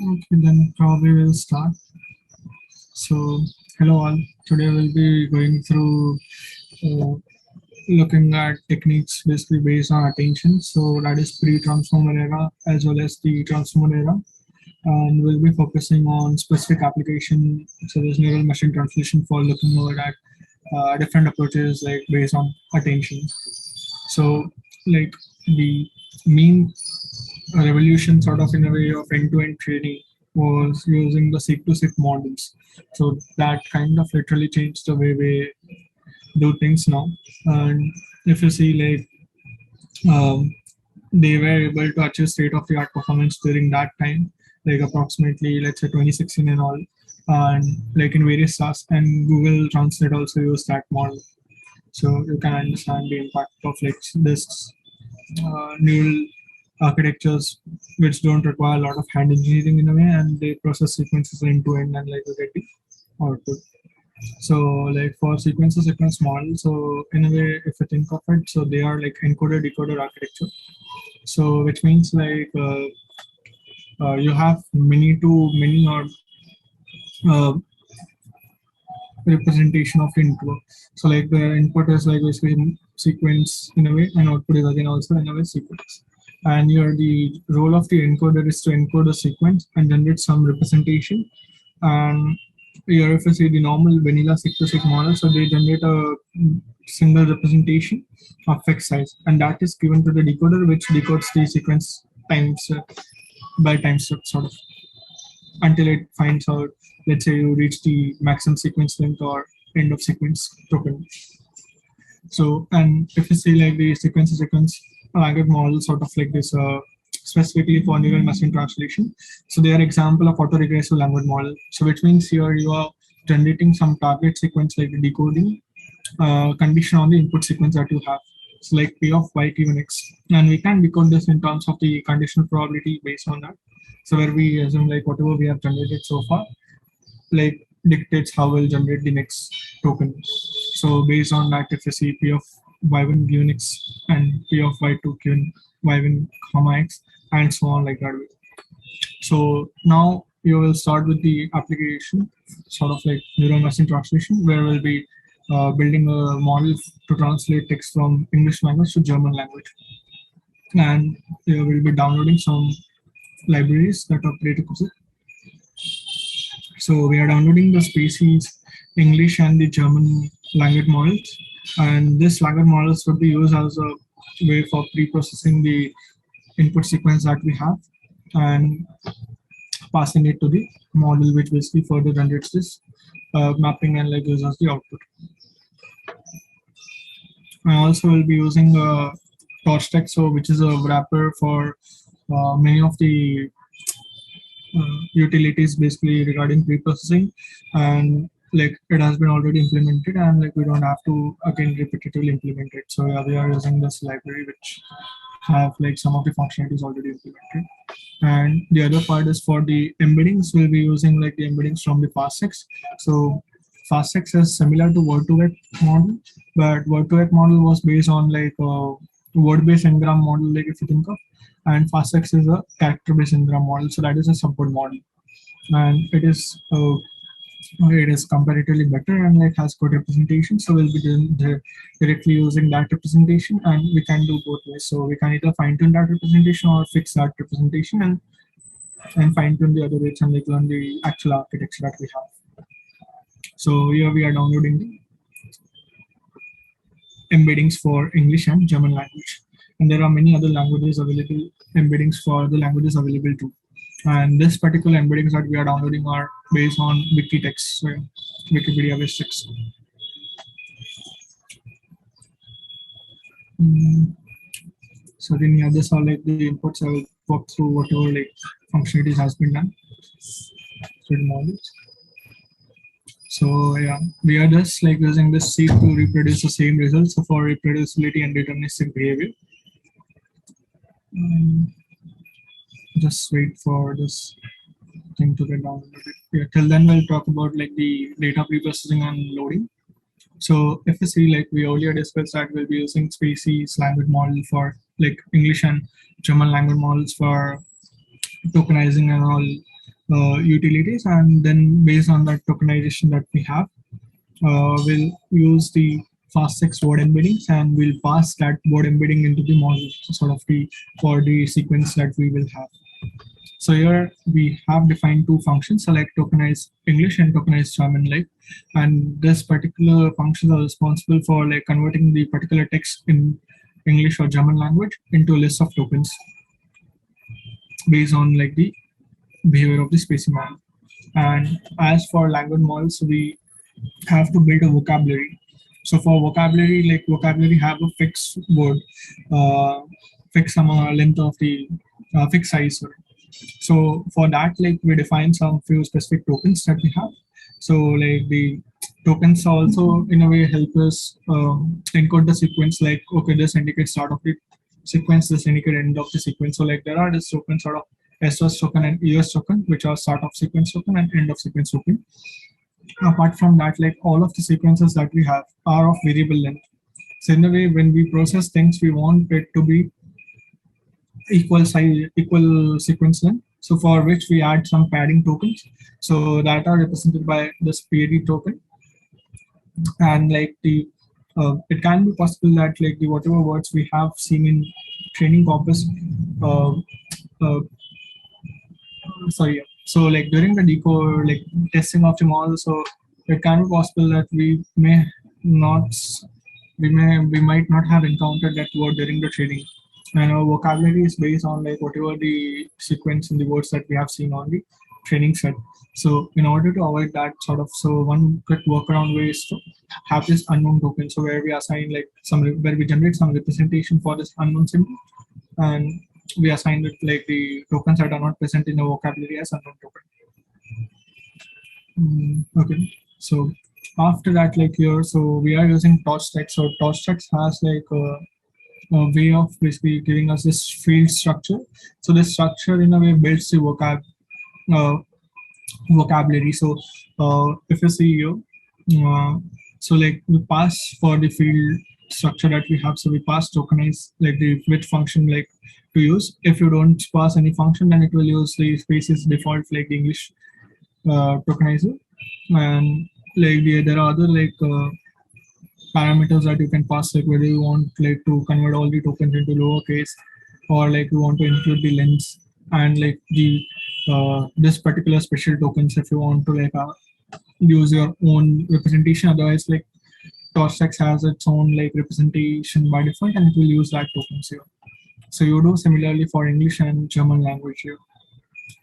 Okay, then probably we'll start. So, hello all. Today we'll be going through uh, looking at techniques basically based on attention. So that is pre-transformer era as well as the transformer era, and we'll be focusing on specific application such as neural machine translation for looking over at different approaches like based on attention. So, like the mean revolution sort of in a way of end-to-end training was using the seek-to-seek models. So that kind of literally changed the way we do things now. And if you see, like they were able to achieve state-of-the-art performance during that time, like approximately let's say 2016 and all, and like in various tasks. And Google Translate also used that model, so you can understand the impact of like this neural architectures which don't require a lot of hand engineering in a way, and they process sequences end to end and like you get the output. So like for sequence model, so in a way if you think of it, so they are like encoder decoder architecture. So which means like you have many to many or uh, representation of input. So like the input is like basically sequence in a way, and output is again also in a way sequence. And your the role of the encoder is to encode a sequence and generate some representation. And here if you see the normal vanilla seq-to-seq model, so they generate a single representation of fixed size, and that is given to the decoder, which decodes the sequence times by time step sort of until it finds out, let's say you reach the maximum sequence length or end of sequence token. So, and if you see like the sequence to sequence language model sort of like this, specifically for neural machine translation. So they are example of autoregressive language model. So which means here you are generating some target sequence like decoding condition on the input sequence that you have. So like P of y given x, and we can decode this in terms of the conditional probability based on that. So where we assume like whatever we have generated so far, like dictates how we'll generate the next token. So based on that, if you see P of y1 given x and P of y2 given y1 comma x, and so on like that way. So now you will start with the application, sort of like neural machine translation, where we'll be building a model to translate text from English language to German language. And we'll be downloading some libraries that are prerequisite. So we are downloading the species English and the German language models. And this language models would be used as a way for pre-processing the input sequence that we have and passing it to the model, which basically further generates this mapping and like gives us the output. I also will be using TorchTech, so which is a wrapper for many of the utilities basically regarding pre-processing, and like it has been already implemented, and like we don't have to again repetitively implement it. So yeah, we are using this library which have like some of the functionalities already implemented. And the other part is for the embeddings, we'll be using like the embeddings from the FastX. So FastX is similar to word-to-vec model, but word-to-vec model was based on like a word-based ngram model, like if you think of, and FastX is a character-based ngram model. So that is a subword model, and it is comparatively better and like has good representation. So we'll be doing directly using that representation, and we can do both ways. So we can either fine tune that representation or fix that representation and fine tune the other ways and like learn the actual architecture that we have. So here we are downloading the embeddings for English and German language. And there are many other languages available, embeddings for the languages available too. And this particular embeddings that we are downloading are based on Wikitext, so Wikipedia based text. Mm, so then yeah, this are like the inputs. I will walk through whatever like functionalities has been done. So the models. So yeah, we are just like using this seek to reproduce the same results for reproducibility and deterministic behavior. Um, just wait for this thing to get downloaded. Yeah, till then we'll talk about like the data preprocessing and loading. So if you see, like we earlier discussed that we'll be using species language model for like English and German language models for tokenizing and all, utilities, and then based on that tokenization that we have, we'll use the fasttext word embeddings, and we'll pass that word embedding into the model, sort of the for the sequence that we will have. So here we have defined two functions, select tokenize English and tokenize German, like, and this particular functions are responsible for like converting the particular text in English or German language into a list of tokens based on like the behavior of the spacing model. And as for language models, we have to build a vocabulary. So for vocabulary, like vocabulary have a fixed word, uh, fixed length of the fixed size. Sorry. So for that, like we define some few specific tokens that we have. So like the tokens also in a way help us encode the sequence. Like okay, this indicates start of the sequence, this indicates end of the sequence. So like there are this tokens sort of SOS token and EOS token, which are start of sequence token and end of sequence token. Apart from that, like all of the sequences that we have are of variable length. So in a way, when we process things, we want it to be equal size, equal sequence length. So for which we add some padding tokens. So that are represented by this PAD token. And like the, it can be possible that like the whatever words we have seen in training corpus, uh, uh, sorry. So like during the decode, like testing of the model, so it can be possible that not, we might not have encountered that word during the training. And our vocabulary is based on like whatever the sequence in the words that we have seen on the training set. So in order to avoid that sort of, so one quick workaround way is to have this unknown token. So where we assign like where we generate some representation for this unknown symbol, and we assign it like the tokens that are not present in the vocabulary as unknown token. Okay, so after that, like here, so we are using TorchText. So TorchText has like a way of basically giving us this field structure. So this structure in a way builds the uh, vocabulary. So if you see here, so like we pass for the field structure that we have. So we pass tokenize like the which function like to use. If you don't pass any function, then it will use the spaces default like the English tokenizer. And like there are other like parameters that you can pass, like whether you want like to convert all the tokens into lowercase, or like you want to include the lengths and like the this particular special tokens if you want to like use your own representation. Otherwise, like TorchText has its own like representation by default, and it will use that tokens here. So you do similarly for English and German language here,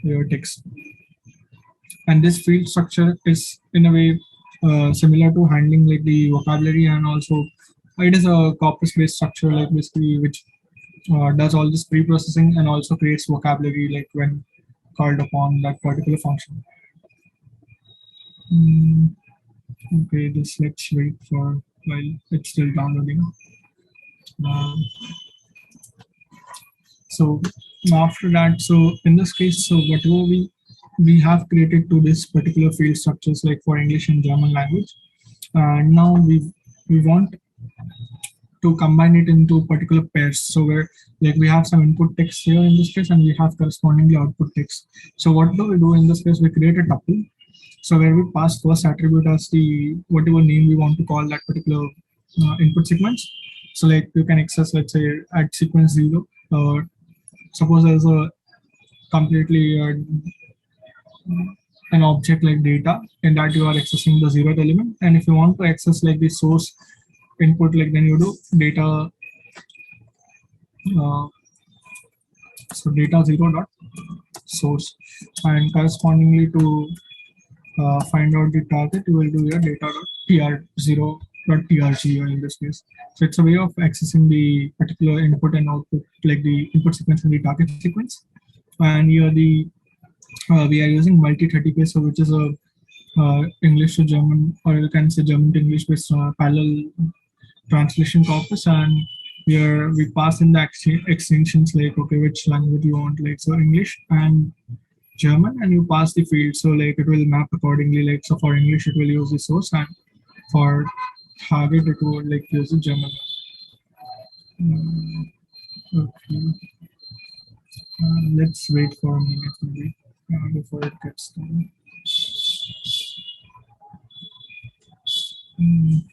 your text. And this field structure is in a way similar to handling like the vocabulary, and also it is a corpus based structure like basically which does all this pre-processing and also creates vocabulary like when called upon that particular function. Mm, okay, just let's wait for while it's still downloading. Um, so after that, so in this case, so whatever we have created to this particular field structures like for English and German language, and now we want to combine it into particular pairs. So where like we have some input text here in this case, and we have correspondingly output text. So what do we do in this case? We create a tuple. So where we pass first attribute as the whatever name we want to call that particular input sequence. So like you can access, let's say at sequence 0. Suppose there's a completely an object like data, in that you are accessing the 0th element. And if you want to access like the source input, like then you do data, uh, so data 0 dot source, and correspondingly to find out the target, you will do your data dot tr 0 dot trg here in this case. So it's a way of accessing the particular input and output, like the input sequence and the target sequence. And here the we are using multi-30k, so which is a English to German, or you can say German to English based parallel translation corpus. And here we pass in the extensions like okay, which language you want, like so English and German, and you pass the field. So like it will map accordingly. Like so for English it will use the source, and for target it will like use the German. Okay. Let's wait for a minute maybe. before it gets done. Mm.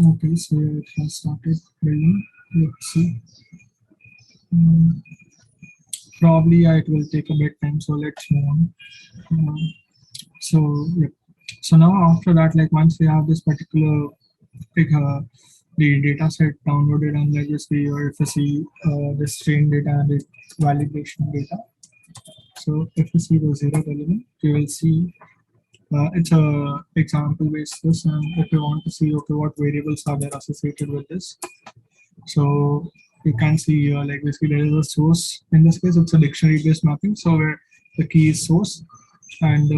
Okay, so it has started building. Let's see. Mm, Probably it will take a bit time, so let's move on. So yeah. So now after that, like once we have this particular like the data set downloaded on legacy or if you see the strain data and the validation data. So if you see the zero element, you will see it's a example basis, and if you want to see okay what variables are there associated with this, so you can see like basically there is a source. In this case, it's a dictionary based mapping. So where the key is source and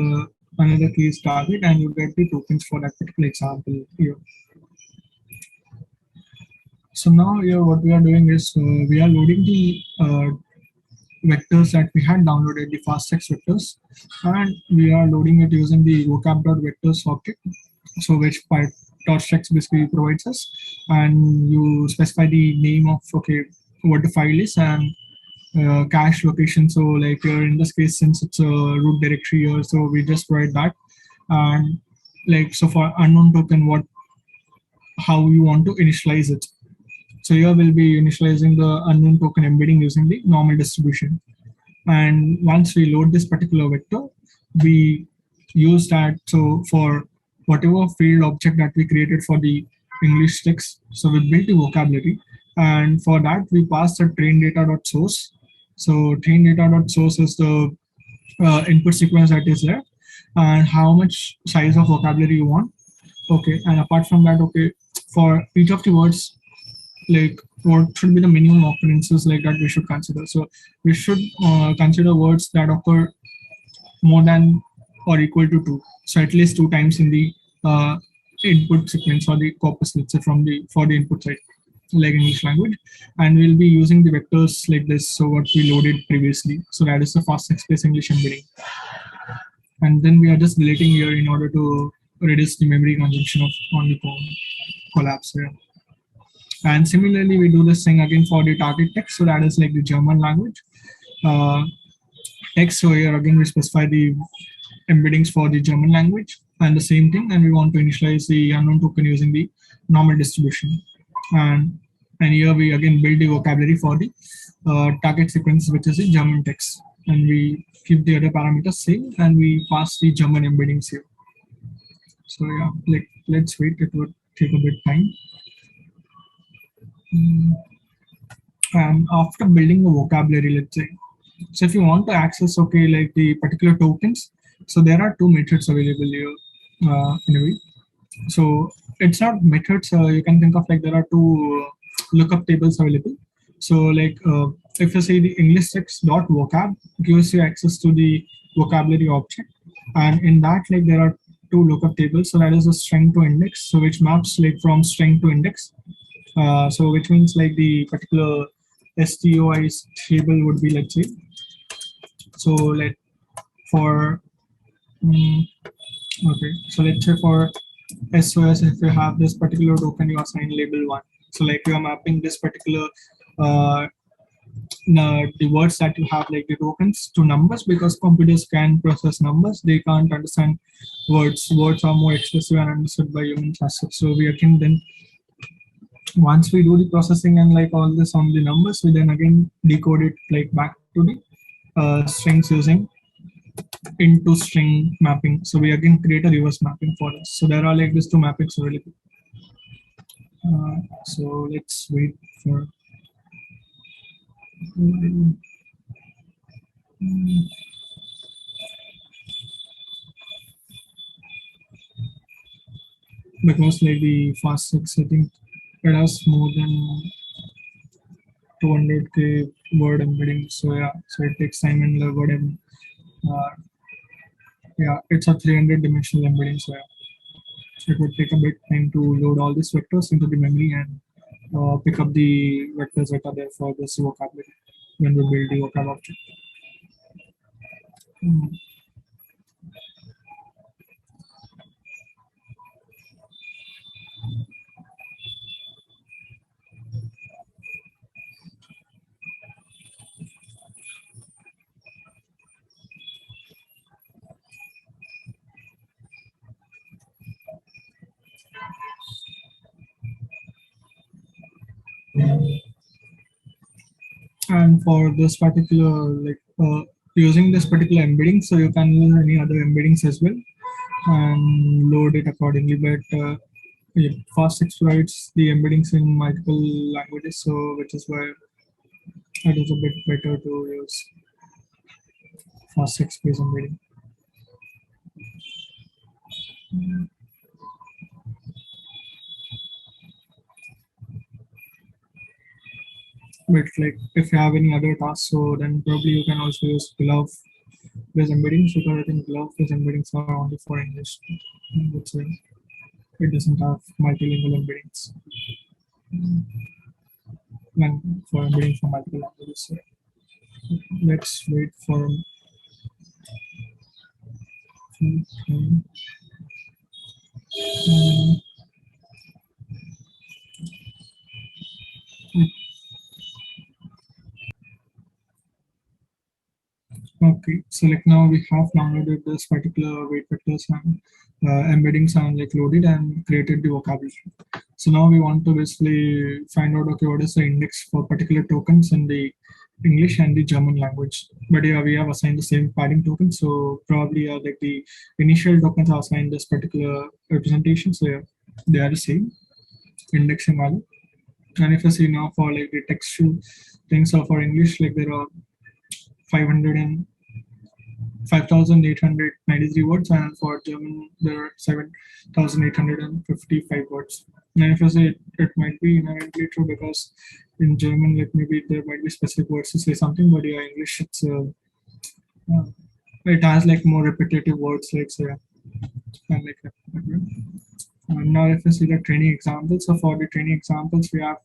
another key is target, and you get the tokens for that particular example here. So now here what we are doing is we are loading the vectors that we had downloaded, the fasttext vectors, and we are loading it using the vocab.vectors object. So which part .text basically provides us, and you specify the name of okay what the file is and cache location. So like here in this case, since it's a root directory here, so we just provide that, and like so for unknown token, what how you want to initialize it. So here we'll be initializing the unknown token embedding using the normal distribution. And once we load this particular vector, we use that. So for whatever field object that we created for the English text, so we built the vocabulary. And for that, we pass the train data.source. So train data.source is the input sequence that is there and how much size of vocabulary you want. Okay. And apart from that, okay, for each of the words, like what should be the minimum occurrences like that we should consider. So we should consider words that occur more than or equal to two. So at least two times in the input sequence or the corpus, let's say from the for the input side, like English language. And we'll be using the vectors like this. So what we loaded previously. So that is the fasttext based English embedding. And then we are just deleting here in order to reduce the memory consumption of on the collapse here. And similarly, we do this thing again for the target text. So that is like the German language text. So here again, we specify the embeddings for the German language and the same thing. And we want to initialize the unknown token using the normal distribution. And here we again build the vocabulary for the target sequence, which is the German text. And we keep the other parameters same and we pass the German embeddings here. So yeah, like let's wait, it would take a bit time. And after building the vocabulary, let's say, so if you want to access, okay, like the particular tokens, so there are two methods available here in a way. So it's not methods, you can think of like there are two lookup tables available. So like if you say the English text dot vocab gives you access to the vocabulary object. And in that, like there are two lookup tables. So that is a string to index, so which maps like from string to index. So which means like the particular STOI table would be, let's say, so let for okay, so let's say for SOS, if you have this particular token, you assign label 1. So like you are mapping this particular the words that you have like the tokens to numbers, because computers can process numbers, they can't understand words. Words are more expressive and understood by humans as such. So we can then, once we do the processing and like all this on the numbers, we then again decode it like back to the strings using into string mapping. So we again create a reverse mapping for us. So there are like these two mappings available. So let's wait for because like the fasttext, I think it has more than 200k word embedding. So yeah, so it takes time in the word Uh, yeah, it's a 300 dimensional embedding, so yeah, it would take a bit time to load all these vectors into the memory and pick up the vectors that are there for this vocabulary when we build the vocab object. Mm. And for this particular, like using this particular embedding, so you can use any other embeddings as well and load it accordingly. But yeah, FastX provides the embeddings in multiple languages, so which is why it is a bit better to use FastX based embedding. But like if you have any other tasks, so then probably you can also use Glove based embeddings, because I think Glove based embeddings are only for English. Which it doesn't have multilingual embeddings. And for embedding for multiple languages. So let's wait for um, okay, so like now we have downloaded this particular weight vectors and embeddings and like loaded and created the vocabulary. So now we want to basically find out, okay, what is the index for particular tokens in the English and the German language. But yeah, we have assigned the same padding token. So probably like the initial tokens are assigned this particular representation. So yeah, they are the same indexing value. And if I see now for like the textual things, so for English, like there are 500 and 5,893 words, and for German there are 7,855 words. And if I say it might be inherently true, because in German, like maybe there might be specific words to say something, but yeah, English it has like more repetitive words, like so yeah, and like that. And now if I see the training examples, so for the training examples we have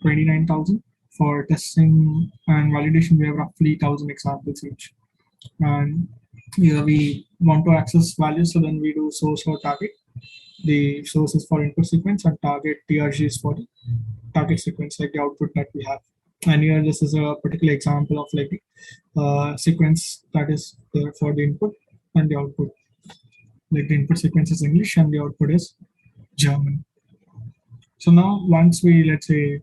29,000. For testing and validation, we have roughly 1,000 examples each. And yeah, we want to access values, so then we do source or target. The source is for input sequence and target TRG is for the target sequence, like the output that we have. And here this is a particular example of like sequence that is there for the input and the output. Like the input sequence is English and the output is German. So now once we, let's say,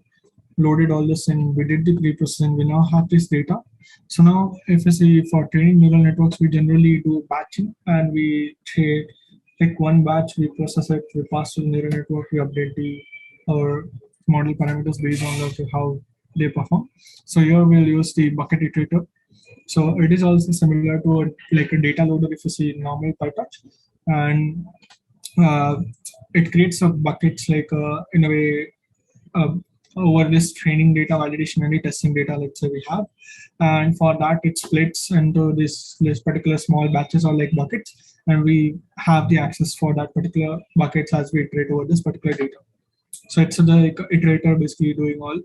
loaded all this and we did the pre-processing, we now have this data. So now if I say for training neural networks, we generally do batching, and we take one batch, we process it, we pass to the neural network, we update the our model parameters based on how they perform. So here we'll use the bucket iterator. So it is also similar to like a data loader if you see normal PyTorch, and uh, it creates a buckets like in a way uh, over this training data, validation, and the testing data, let's say we have. And for that, it splits into this particular small batches or like buckets, and we have the access for that particular buckets as we iterate over this particular data. So it's the iterator basically doing all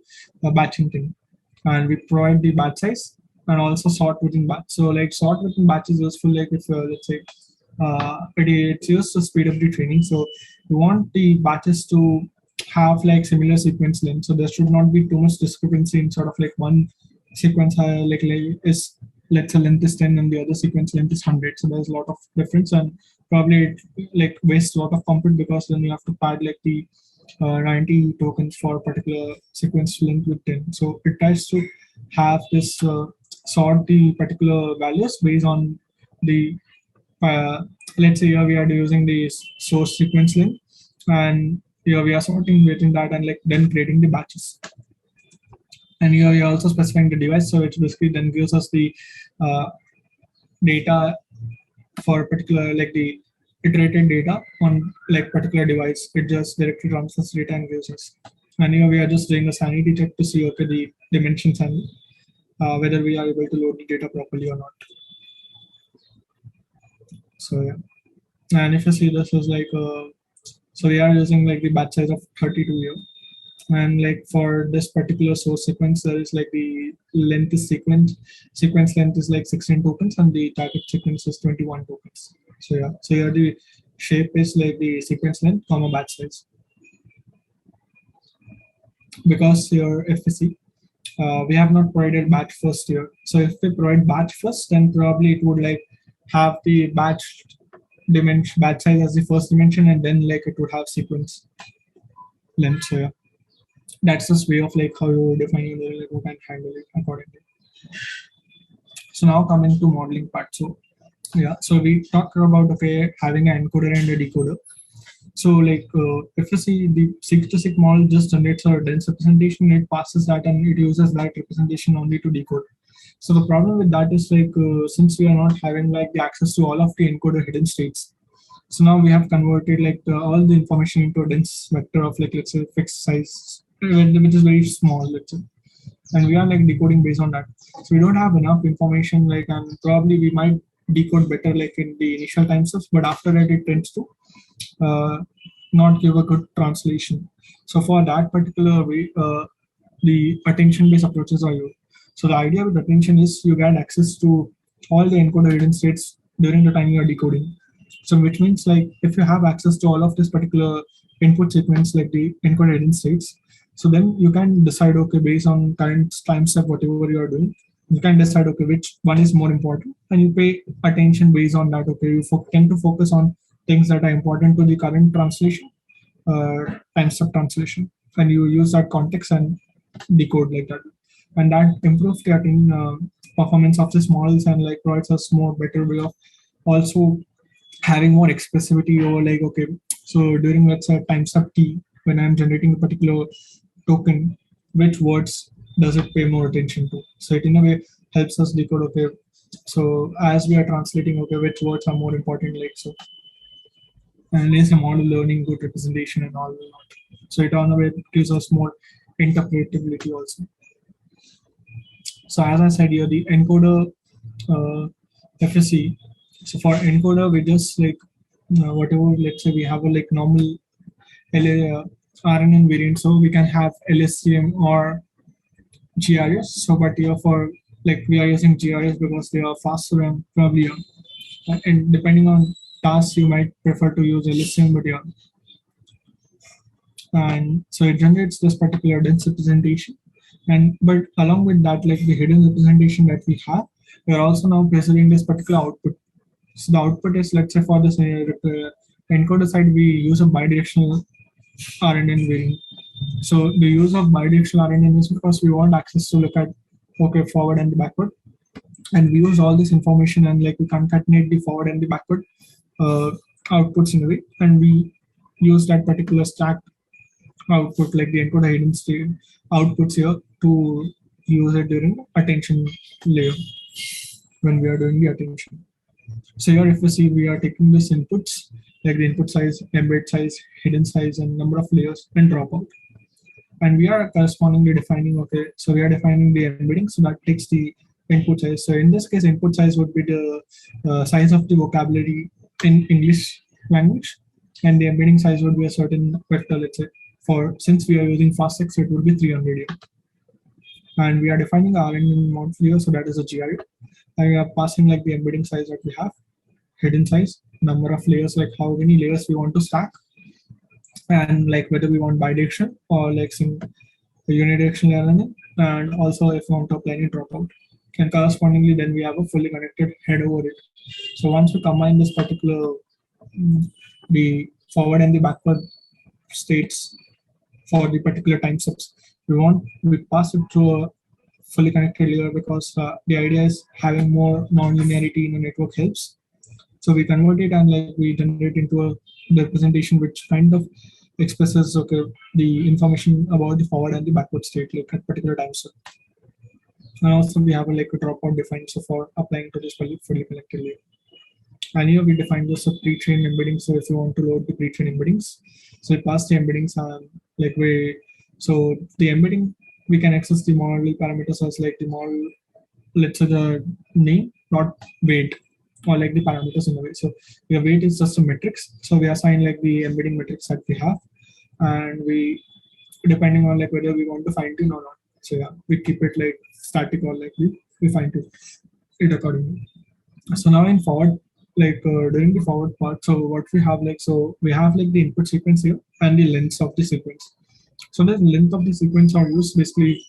batching thing, and we provide the batch size and also sort within batch. So like sort within batch is useful, like if let's say it's used to speed up the training. So you want the batches to have like similar sequence length, so there should not be too much discrepancy in sort of like one sequence like is, let's say, length is 10 and the other sequence length is 100, so there's a lot of difference, and probably it like wastes a lot of compute, because then you have to pad like the 90 tokens for a particular sequence length with 10. So it tries to have this sort the particular values based on the uh, let's say here we are using the source sequence length, and here we are sorting within that and like then creating the batches. And here we are also specifying the device, so it basically then gives us the uh, data for particular, like the iterated data on like particular device. It just directly transfers data and gives us. And here we are just doing a sanity check to see, okay, the dimensions and whether we are able to load the data properly or not. So yeah, and if you see this is like so we are using like the batch size of 32 here, and like for this particular source sequence there is like the length is sequence length is like 16 tokens and the target sequence is 21 tokens. So yeah, so here the shape is like the sequence length comma batch size. Because your FSC we have not provided batch first here. So if we provide batch first, then probably it would like have the batch dimension, batch size as the first dimension, and then like it would have sequence length. So yeah, that's just way of like how you define the notebook and handle it accordingly. So now coming to modeling part. So yeah, so we talked about okay having an encoder and a decoder. So like if you see the seq-to-seq model just generates a dense representation, it passes that and it uses that representation only to decode. So the problem with that is like since we are not having like the access to all of the encoder hidden states, so now we have converted like all the information into a dense vector of like let's say fixed size, which is very small, let's say, and we are like decoding based on that. So we don't have enough information, like, and probably we might decode better like in the initial time steps, but after that it tends to uh, not give a good translation. So for that particular way, the attention-based approaches are used. So the idea with attention is you get access to all the encoder hidden states during the time you are decoding. So which means like if you have access to all of this particular input sequence, like the encoder hidden states, so then you can decide, okay, based on current time step, whatever you are doing, you can decide, okay, which one is more important, and you pay attention based on that. Okay, you tend to focus on things that are important to the current translation, time step translation, and you use that context and decode like that, and that improves the performance of these models and like provides us more better way of also having more expressivity over like okay, so during let's say time step t when I'm generating a particular token, which words does it pay more attention to? So it in a way helps us decode okay. So as we are translating, okay, which words are more important, like so, and is a model learning good representation and all that. So it on a way gives us more interpretability also. So as I said here, the encoder FSC. So for encoder, we just like whatever. Let's say we have a like normal LA, RNN variant, so we can have LSTM or GRS. So but here for like we are using GRS because they are faster and probably and depending on tasks you might prefer to use LSTM, but yeah. And so it generates this particular dense representation, and but along with that like the hidden representation that we have, we are also now preserving this particular output. So the output is, let's say for this encoder side we use a bidirectional RNN variant. So the use of bidirectional RNN is because we want access to look at okay forward and the backward, and we use all this information and like we concatenate the forward and the backward uh, outputs in a way, and we use that particular stack output like the encoder hidden state outputs here to use it during attention layer when we are doing the attention. So here if we see we are taking this inputs like the input size, embed size, hidden size, and number of layers and dropout. And we are correspondingly defining, okay, so we are defining the embedding, so that takes the input size. So in this case, input size would be the size of the vocabulary in English language, and the embedding size would be a certain vector, let's say. For since we are using fasttext, so it would be 300 here. And we are defining our RNN model here, so that is a GRU. And we are passing like the embedding size that we have, hidden size, number of layers, like how many layers we want to stack, and like whether we want bidirectional or like some unidirectional RNN, and also if we want to apply any dropout. And correspondingly, then we have a fully connected head over it. So once we combine this particular the forward and the backward states for the particular time steps, we pass it through a fully connected layer because the idea is having more non-linearity in the network helps. So we convert it and like we generate into a representation which kind of expresses okay the information about the forward and the backward state like at particular time step. And also we have a, like a dropout defined so for applying to this fully connected layer. And here we define this a pre-trained embedding. So if you want to load the pre-trained embeddings, so we pass the embeddings and like so the embedding we can access the model parameters as like the model, let's say the name, not weight. or like the parameters in a way. So your weight is just a matrix. So we assign like the embedding matrix that we have, and we, depending on like whether we want to fine tune or not. So yeah, we keep it like static or like we fine tune it accordingly. So now in forward, like during the forward part, so what we have like, so we have like the input sequence here and the length of the sequence. So the length of the sequence are used basically.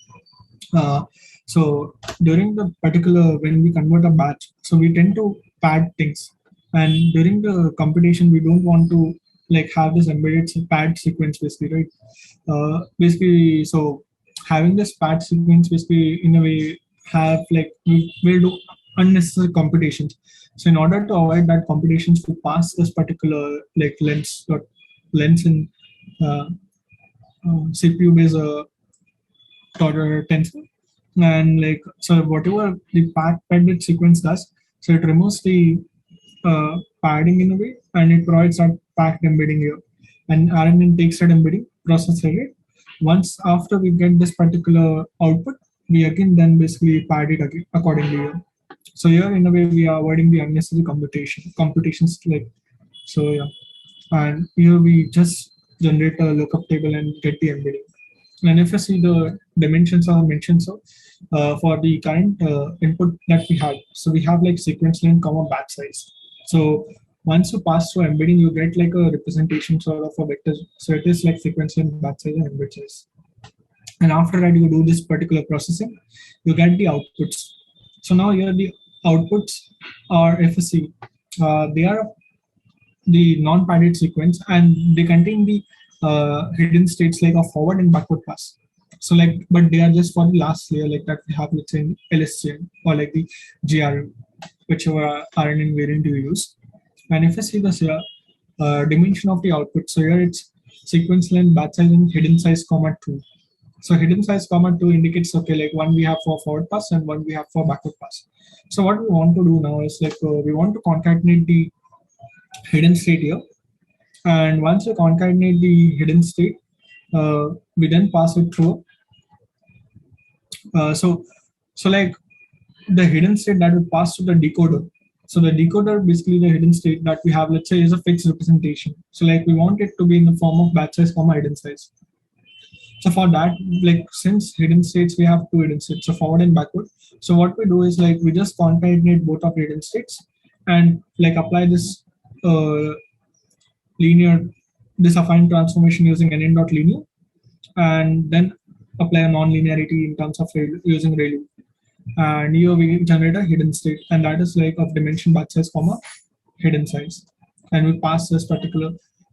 Uh, so during the particular, when we convert a batch, so we tend to pad things, and during the computation, we don't want to like have this embedded pad sequence basically, right? Basically, so having this pad sequence basically in a way have like we will do unnecessary computations. So in order to avoid that computations, we pass this particular like length in uh, CPU based Torah tensor, and like so whatever the padded sequence does, so it removes the padding in a way, and it provides that packed embedding here, and RNN takes that embedding, processes it. Once after we get this particular output, we again then basically pad it again accordingly here. So here in a way we are avoiding the unnecessary computations like, so yeah, and here we just generate a lookup table and get the embedding. And if you see the dimensions are mentioned, so for the current input that we have, so we have like sequence length, comma batch size. So once you pass through embedding, you get like a representation sort of a vector. So it is like sequence length, batch size, and embed size. And after that, you do this particular processing, you get the outputs. So now here the outputs are FSC. They are the non-padded sequence, and they contain the hidden states like a forward and backward pass. So like, but they are just for the last layer like that we have, let's say in LSTM or like the GRU, whichever RNN variant you use. And if I see this here, dimension of the output, so here it's sequence length, batch size, and hidden size, comma 2. So hidden size, comma 2 indicates, okay, like one we have for forward pass and one we have for backward pass. So what we want to do now is like we want to concatenate the hidden state here. And once you concatenate the hidden state, we then pass it through. Uh, so, so like the hidden state that will pass to the decoder. So the decoder, basically the hidden state that we have, let's say, is a fixed representation. So like we want it to be in the form of batch size, comma hidden size. So for that, like since hidden states, we have two hidden states, so forward and backward. So what we do is like we just concatenate both of hidden states and like apply this uh, linear, this affine transformation using n dot linear, and then apply a non-linearity in terms of using ReLU. And here we generate a hidden state, and that is like of dimension batch size, comma hidden size, and we pass this particular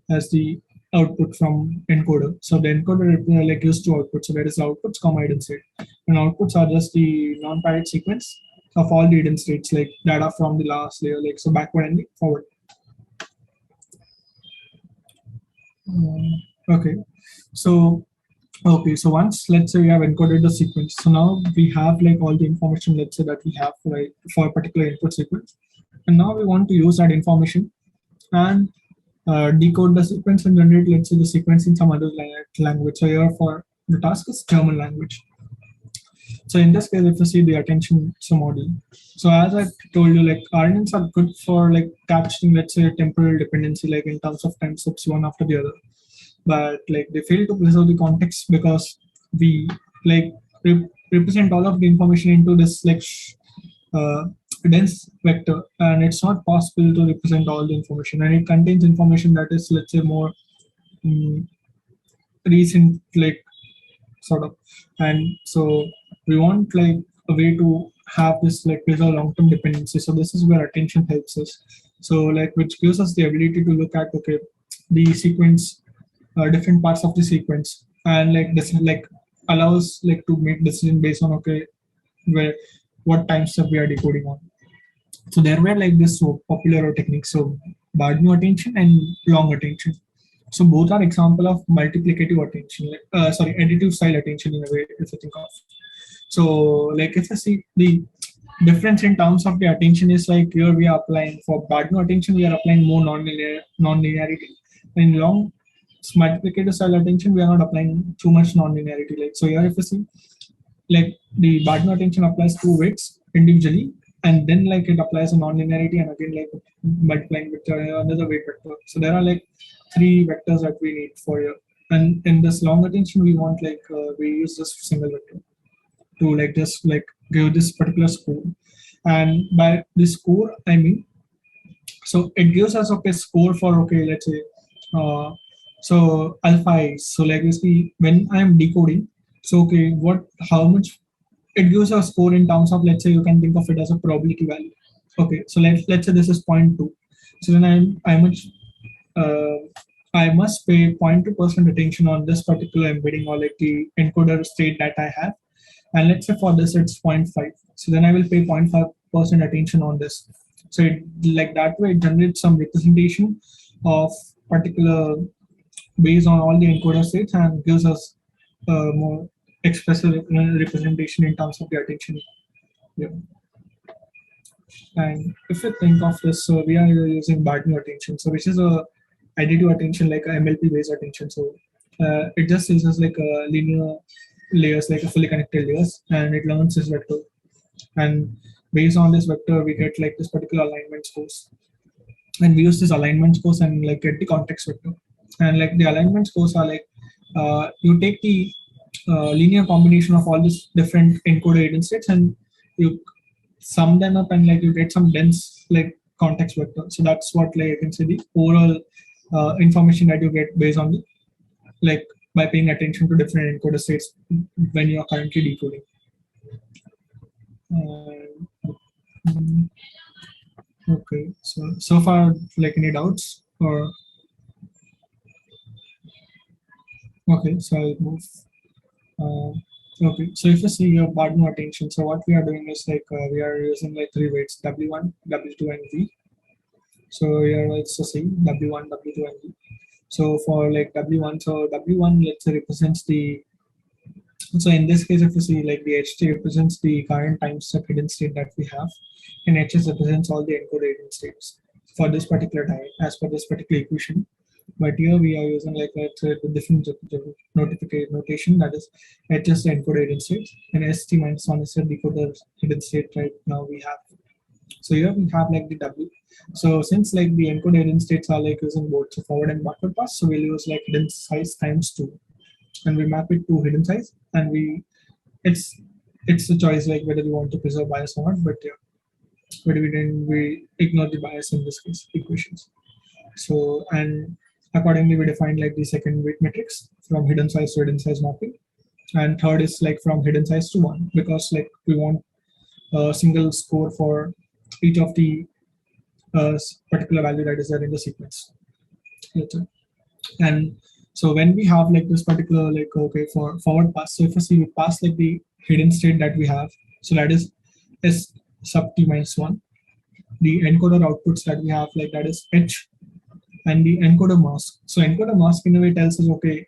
as the output from encoder. So the encoder like used to output. So that is outputs, comma hidden state, and outputs are just the non-padded sequence of all the hidden states like data from the last layer, like so backward and the forward. Okay, so okay, so once let's say we have encoded the sequence, so now we have like all the information, let's say that we have for a particular input sequence, and now we want to use that information and decode the sequence and generate, let's say, the sequence in some other language. So here for the task is German language. So in this case, if you see the attention model, so as I told you, like RNNs are good for like capturing, let's say, temporal dependency, like in terms of time steps one after the other, but like they fail to preserve the context because we like represent all of the information into this like uh, dense vector, and it's not possible to represent all the information, and it contains information that is, let's say, more um, recent, like sort of. And so we want like a way to have this like preserve long-term dependency. So this is where attention helps us. So like which gives us the ability to look at, okay, the sequence, different parts of the sequence, and like this like allows like to make decision based on, okay, where what time step we are decoding on. So there were like this so popular techniques, so Bardno attention and long attention. So both are example of multiplicative attention, like sorry, additive style attention in a way, if you think of. So like if you see the difference in terms of the attention is like here we are applying for Bardno attention, we are applying more non-linearity. In long multiplicative style attention, we are not applying too much non-linearity. Like so here if you see, like the Bardno attention applies two weights individually, and then like it applies a non-linearity, and again like multiplying with another weight vector. So there are like three vectors that we need for here. And in this long attention, we want like we use this single vector to like just like give this particular score. And by this score, I mean, so it gives us okay score for okay, let's say uh, so alpha is so like basically when I am decoding, so okay, what how much it gives a score in terms of, let's say you can think of it as a probability value. Okay, so let's say this is zero point 0.2. So then I much uh, I must pay 0.2% attention on this particular embedding or like the encoder state that I have. And let's say for this it's zero point 0.5. So then I will pay 0.5% attention on this. So it, like that way it generates some representation of particular based on all the encoder states and gives us more expressive representation in terms of the attention. Yeah. And if you think of this, so we are using Barton attention, so which is a additive attention, like a MLP based attention. So it just uses like a linear layers, like a fully connected layers, and it learns this vector. And based on this vector, we get like this particular alignment scores. And we use this alignment scores and like get the context vector. And like the alignment scores are like you take the linear combination of all these different encoder hidden states and you sum them up and like you get some dense like context vector. So that's what like I can say the overall information that you get based on the like by paying attention to different encoder states when you are currently decoding. Mm, okay, so far like any doubts or okay, so I'll move. Uh, okay, so if you see your Barton attention, so what we are doing is like we are using like three weights W1, W2, and V. So here let's just see W1, W2, and V. So for like W1, so W1 let's say represents the, so in this case if you see like the HT represents the current time step hidden state that we have, and HS represents all the encoded hidden states for this particular time as per this particular equation. But here we are using like let's say the different notification notation, that is HS the encoded hidden state and ST minus 1 is the decoder hidden state right now we have. So here we have like the W. So since like the encoded hidden states are like using both so forward and backward pass, so we'll use like hidden size times 2, and we map it to hidden size, and we it's a choice like whether we want to preserve bias or not. But yeah, but we ignore the bias in this case equations. So and accordingly we define like the second weight matrix from hidden size to hidden size mapping, and third is like from hidden size to 1 because like we want a single score for each of the particular value that is there in the sequence. And so when we have like this particular like okay for forward pass, so if you see we pass like the hidden state that we have, so that is S sub t minus 1. The encoder outputs that we have like that is H, and the encoder mask. So encoder mask in a way tells us okay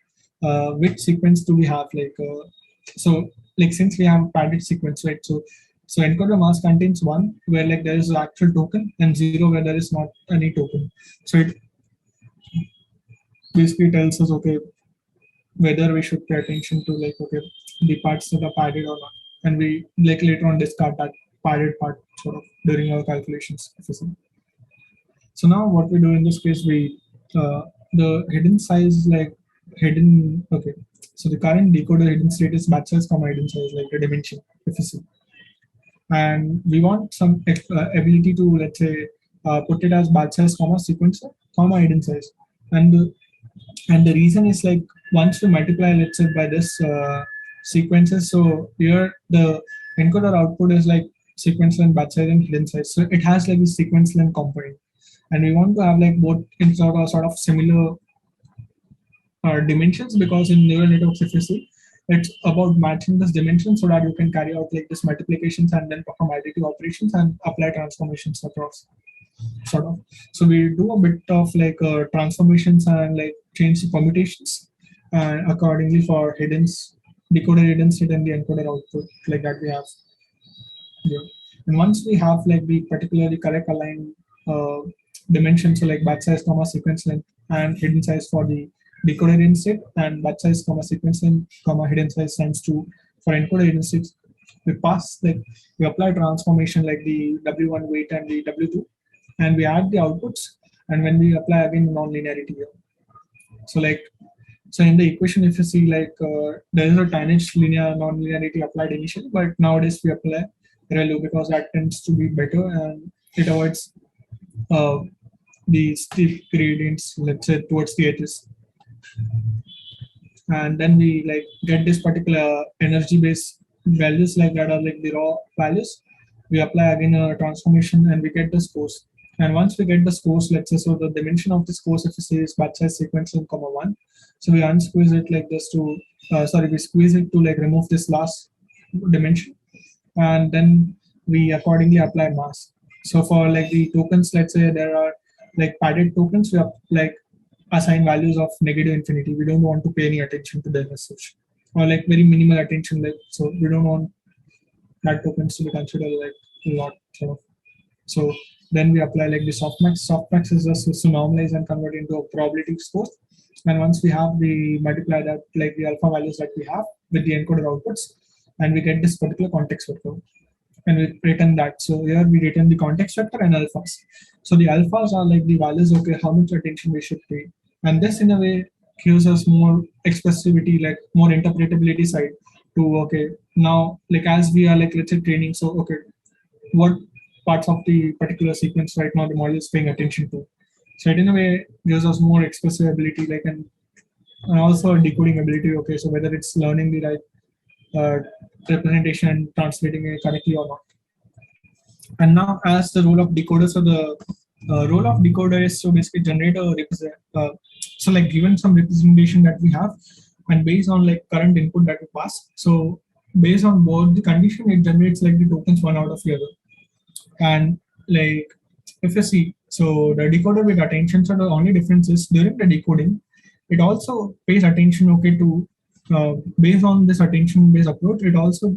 which sequence do we have like so like since we have padded sequence, right? So encoder mask contains 1 where like there is an actual token and 0 where there is not any token. So it basically tells us okay whether we should pay attention to like okay the parts that are padded or not, and we like later on discard that padded part sort of during our calculations. So now what we do in this case, we the hidden size like hidden okay. So the current decoder hidden state is batch size comma hidden size like the dimension if you see, and we want some ability to let's say put it as batch size comma sequencer comma hidden size, and the reason is like once we multiply let's say by this sequences, so here the encoder output is like sequence length batch size and hidden size, so it has like the sequence length component, and we want to have like both in sort of similar dimensions, because in neural networks if you see it's about matching this dimension so that you can carry out like this multiplications and then perform additive operations and apply transformations across sort of. So we do a bit of like transformations and like change the permutations and accordingly for hidden decoder hidden state and the encoder output like that we have here. And once we have like the particularly correct aligned dimensions, so like batch size comma sequence length and hidden size for the decoder hidden state and batch size comma sequence length comma hidden size times 2 for encoder hidden state, we pass like we apply transformation like the W1 weight and the W2, and we add the outputs, and when we apply again non-linearity here. So like so in the equation, if you see like there is a tangent linear non-linearity applied initially, but nowadays we apply ReLU because that tends to be better and it avoids uh, the steep gradients, let's say towards the edges. And then we like get this particular energy based values like that are like the raw values. We apply again a transformation and we get the scores. And once we get the scores, let's say, so the dimension of the scores, if you say is batch size sequence in comma 1, so we unsqueeze it like this to, sorry, we squeeze it to like remove this last dimension. And then we accordingly apply mask. So for like the tokens, let's say there are like padded tokens, we have like assign values of negative infinity. We don't want to pay any attention to them as such, or like very minimal attention. Like so, we don't want that tokens to be considered like a lot sort of. So then we apply like the softmax. Softmax is just to normalize and convert into a probability score. And once we have the multiply that like the alpha values that we have with the encoder outputs, and we get this particular context vector, and we return that. So here we return the context vector and alphas. So the alphas are like the values, okay, how much attention we should pay. And this in a way gives us more expressivity, like more interpretability side to, okay, now like as we are like, let's say training, so okay, what parts of the particular sequence right now the model is paying attention to. So it in a way gives us more expressive ability, like and also a decoding ability, okay, so whether it's learning the right representation and translating it correctly or not. And now, as the role of decoder, so the role of decoder is to basically generate a so like given some representation that we have, and based on like current input that we pass, so based on both the condition, it generates like the tokens one out of the other. And like if you see, so the decoder with attention, so the only difference is during the decoding, it also pays attention, okay, to based on this attention based approach, it also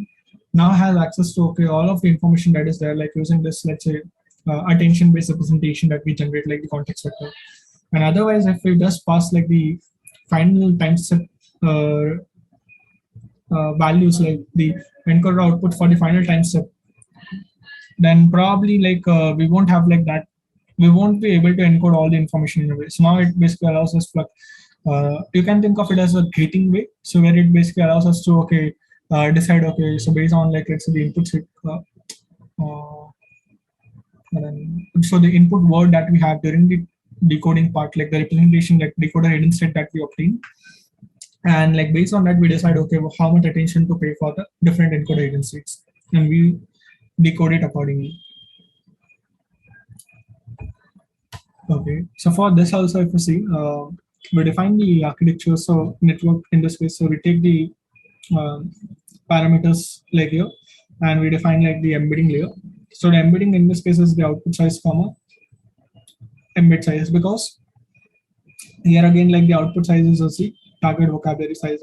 now has access to, okay, all of the information that is there, like using this, let's say, attention based representation that we generate, like the context vector. And otherwise, if we just pass like the final time step values, like the encoder output for the final time step, then probably like we won't have like that, we won't be able to encode all the information in a way. So now it basically allows us you can think of it as a gating way. So where it basically allows us to, okay, decide, okay, so based on like, let's say the inputs, so the input word that we have during the decoding part, like the representation, like decoder hidden state that we obtain, and like based on that we decide, okay, well, how much attention to pay for the different encoder hidden states, and we decode it accordingly. Okay, so for this also, if you see, we define the architecture, so network in this case, so we take the parameters like here, and we define like the embedding layer. So the embedding in this case is the output size comma embed size, because here again like the output size is the target vocabulary size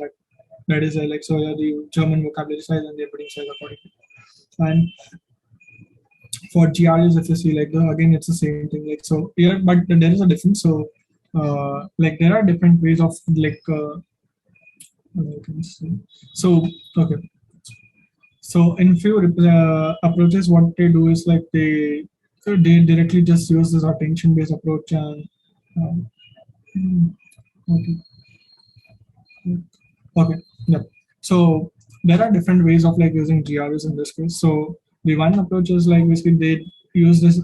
that is like, so here the German vocabulary size and the embedding size accordingly. And for GRUs, if you see like again it's the same thing, like so here, but there is a difference. So like there are different ways of like so okay. So in few approaches, what they do is like they directly just use this attention based approach and okay. Okay, yeah. So there are different ways of like using GRUs in this case. So the one approach is like basically they use this.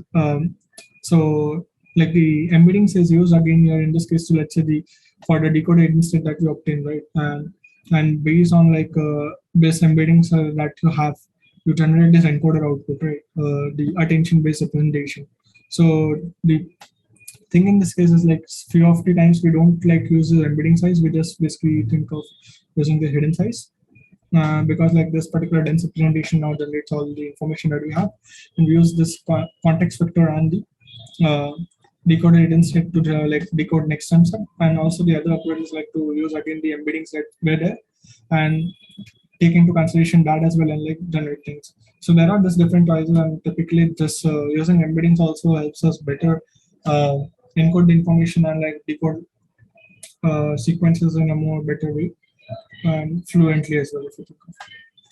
So like the embeddings is used again here in this case to, let's say, the for the decoder instead that you obtain, right? And based on like base embeddings that you have, you generate this encoder output, right? The attention based representation. So the thing in this case is like few of the times we don't like use the embedding size, we just basically think of using the hidden size, because like this particular dense representation now generates all the information that we have, and we use this context vector and the decoder hidden state to like decode next time step. And also the other approach is like to use again the embeddings that were there and take into consideration that as well and like generate things. So there are just different choices, and typically just using embeddings also helps us better encode the information and like decode sequences in a more better way and fluently as well, if you think of.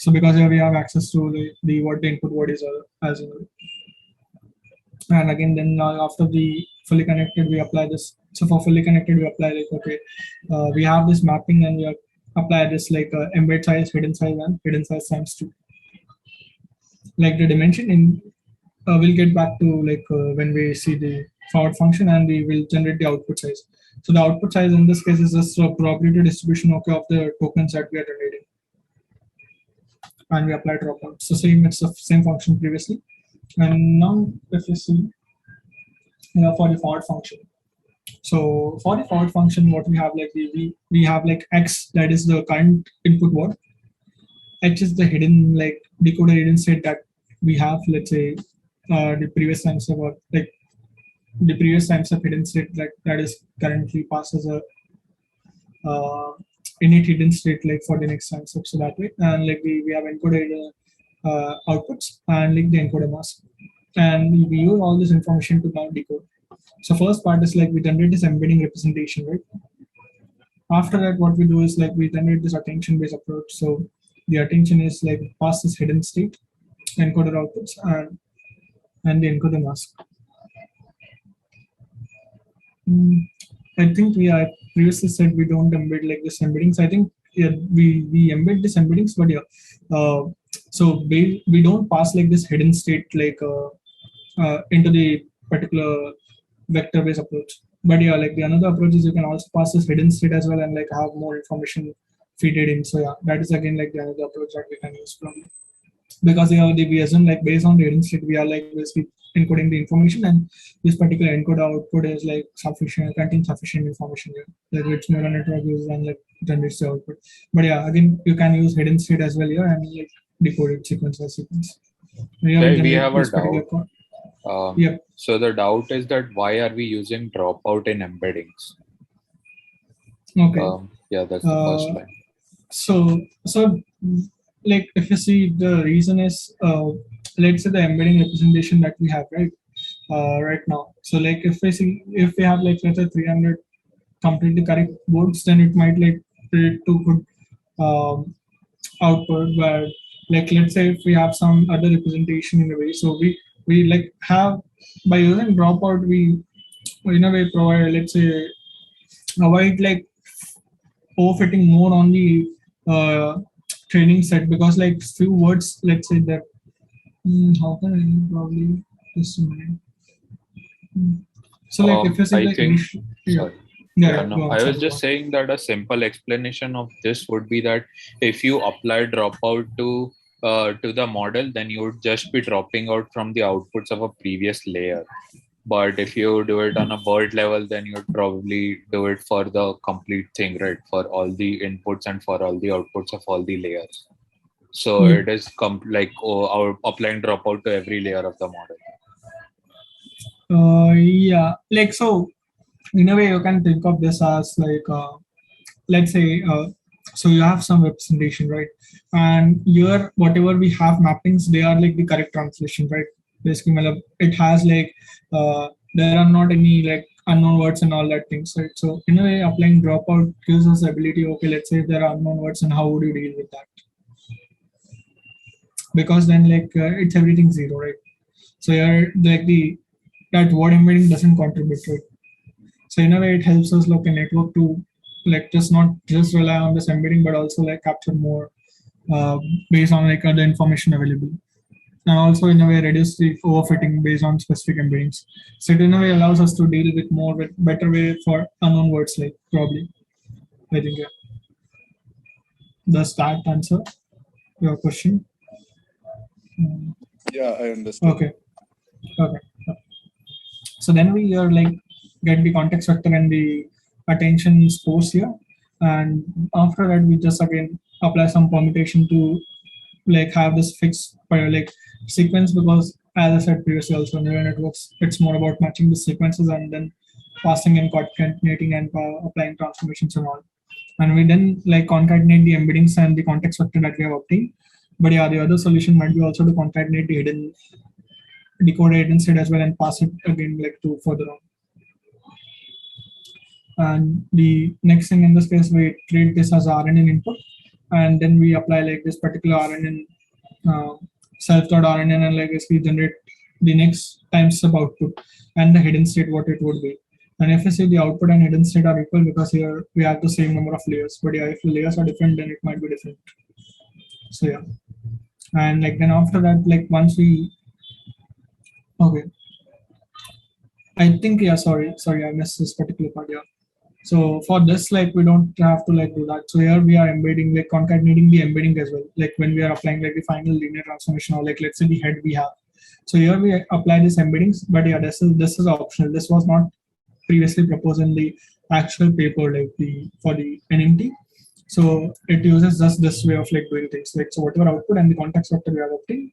So because here we have access to the what the input word is as you know. And again, then after the fully connected, we apply this. So for fully connected, we apply like, okay, we have this mapping and we apply this like embed size, hidden size, and hidden size times 2. Like the dimension in, we'll get back to like when we see the forward function, and we will generate the output size. So the output size in this case is just a probability distribution, okay, of the tokens that we are generating. And we apply dropout. So same, it's the same function previously. And now if you see, for the forward function. So for the forward function, what we have, like we have like x, that is the current input word. H is the hidden, like decoder hidden state that we have. Let's say the previous times of like the previous times of hidden state that is currently passed as a init hidden state like for the next time. So that way, and like we have encoded outputs and like the encoder mask, and we use all this information to now decode. So first part is like we generate this embedding representation, right? After that, what we do is like we generate this attention based approach. So the attention is like pass this hidden state, encoder outputs, and the encoder mask. I think we previously said we don't embed like this embeddings. I think yeah, we embed this embeddings, but yeah. So we don't pass like this hidden state like into the particular vector based approach. But yeah, like the another approach is you can also pass this hidden state as well and like have more information feed it in. So yeah, that is again like the another approach that we can use from, because we assume like based on the hidden state we are like basically encoding the information, and this particular encoder output is like sufficient, contains sufficient information here, like which neural network uses and like generates the output. But yeah, again you can use hidden state as well here and like decode it sequence by sequence. Okay, we have a doubt. Yep. So the doubt is that why are we using dropout in embeddings? Okay. Yeah, that's the first line. So like if you see, the reason is let's say the embedding representation that we have right now. So like if we have like let's say 300 completely correct boards, then it might like predict to good output. But like let's say if we have some other representation in a way, so we like have, by using dropout, we in a way provide, let's say, avoid like overfitting more on the training set, because like few words, let's say that how can I probably just a minute. So like if you say like initial, I was just saying that a simple explanation of this would be that if you apply dropout to the model, then you would just be dropping out from the outputs of a previous layer. But if you do it on a bird level, then you'd probably do it for the complete thing, right? For all the inputs and for all the outputs of all the layers. So it is like our applying dropout to every layer of the model. Yeah, like so in a way you can think of this as like let's say so you have some representation, right? And here whatever we have mappings, they are like the correct translation, right? Basically it has like there are not any like unknown words and all that things, right? So in a way applying dropout gives us the ability, okay, let's say if there are unknown words, and how would you deal with that? Because then like it's everything zero, right? So you're like that word embedding doesn't contribute to it. So in a way it helps us look a network to like not just rely on this embedding, but also like capture more based on like the information available. And also in a way reduce the overfitting based on specific embeddings. So it in a way allows us to deal with better way for unknown words, like probably. I think yeah. Does that answer your question? Yeah, I understand. Okay. So then we are like get the context vector and the attention scores here, and after that we just again apply some permutation to like have this fixed like sequence, because as I said previously also, neural networks, it's more about matching the sequences and then passing and concatenating and applying transformations and all. And we then like concatenate the embeddings and the context vector that we have obtained. But yeah, the other solution might be also to concatenate the hidden decode it instead as well and pass it again like to further on. And the next thing in this case, we treat this as RNN input, and then we apply like this particular RNN, self.rnn, and like basically generate the next time step output and the hidden state what it would be. And if you see the output and hidden state are equal, because here we have the same number of layers, but yeah, if the layers are different, then it might be different. So yeah, and like then after that, like once we, okay, I think, yeah, sorry, I missed this particular part. Yeah. So for this, like we don't have to like do that. So here we are embedding, like concatenating the embedding as well. Like when we are applying like the final linear transformation, or like let's say the head we have. So here we apply this embeddings, but yeah, this is optional. This was not previously proposed in the actual paper, like the for the NMT. So it uses just this way of like doing things. Like so whatever output and the context vector we are obtained,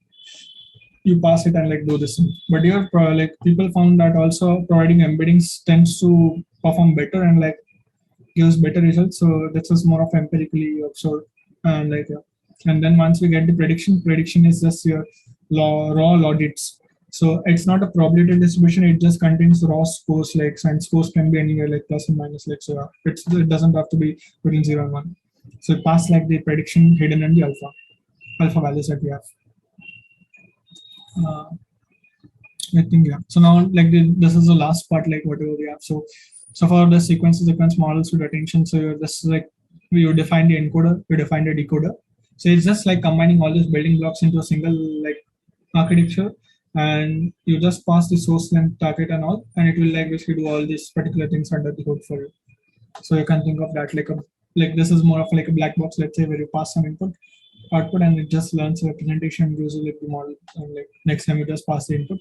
you pass it and like do this thing. But here like people found that also providing embeddings tends to perform better and like gives better results. So this is more of empirically observed, and like yeah. And then once we get the prediction is just your raw logits. So it's not a probability distribution, it just contains raw scores, like, and scores can be anywhere like plus and minus, like, so yeah, it doesn't have to be between 0 and 1. So it pass like the prediction, hidden, and the alpha values that we have. uh, I think, yeah. So now like this is the last part, like whatever we have. So for the sequence models with attention, so this is like we define the encoder, we define the decoder. So it's just like combining all these building blocks into a single like architecture, and you just pass the source length, target, and all, and it will like basically do all these particular things under the hood for you. So you can think of that like this is more of like a black box, let's say, where you pass some input, output, and it just learns a representation and uses like the model, and like next time you just pass the input,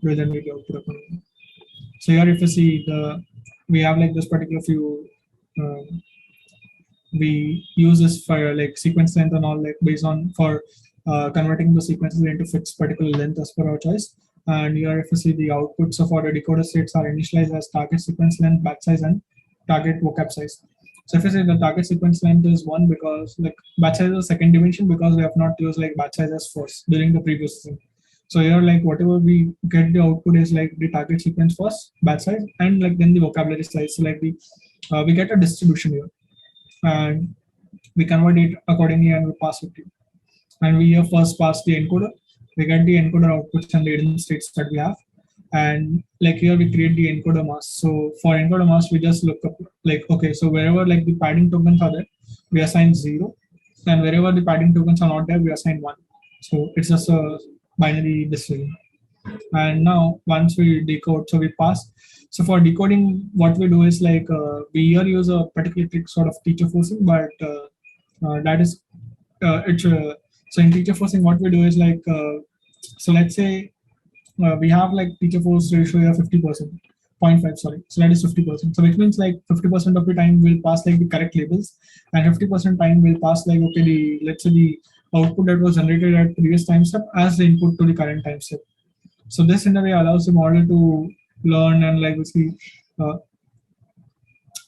will then make the output accordingly. So here if you see we have like this particular few, we use this for like sequence length and all, like based on for converting the sequences into fixed particular length as per our choice. And here if you see the outputs of our decoder states are initialized as target sequence length, batch size, and target vocab size. So if you say the target sequence length is 1, because like batch size is a second dimension, because we have not used like batch size as first during the previous thing. So here like whatever we get the output is like the target sequence first, batch size, and like then the vocabulary size. So like the we get a distribution here, and we convert it accordingly and we pass it to you. And we here first pass the encoder, we get the encoder outputs and the hidden states that we have. And like here we create the encoder mask. So for encoder mask, we just look up like, okay, so wherever like the padding tokens are there, we assign 0, and wherever the padding tokens are not there, we assign 1. So it's just a binary decision. And now once we decode, so we pass. So for decoding, what we do is like we here use a particular trick sort of teacher forcing, but that is so in teacher forcing, what we do is like so let's say we have like teacher force ratio here 50%, 0.5, sorry. So that is 50%. So which means like 50% of the time will pass like the correct labels, and 50% time will pass like, okay, the let's say the output that was generated at previous time step as the input to the current time step. So this in a way allows the model to learn and like basically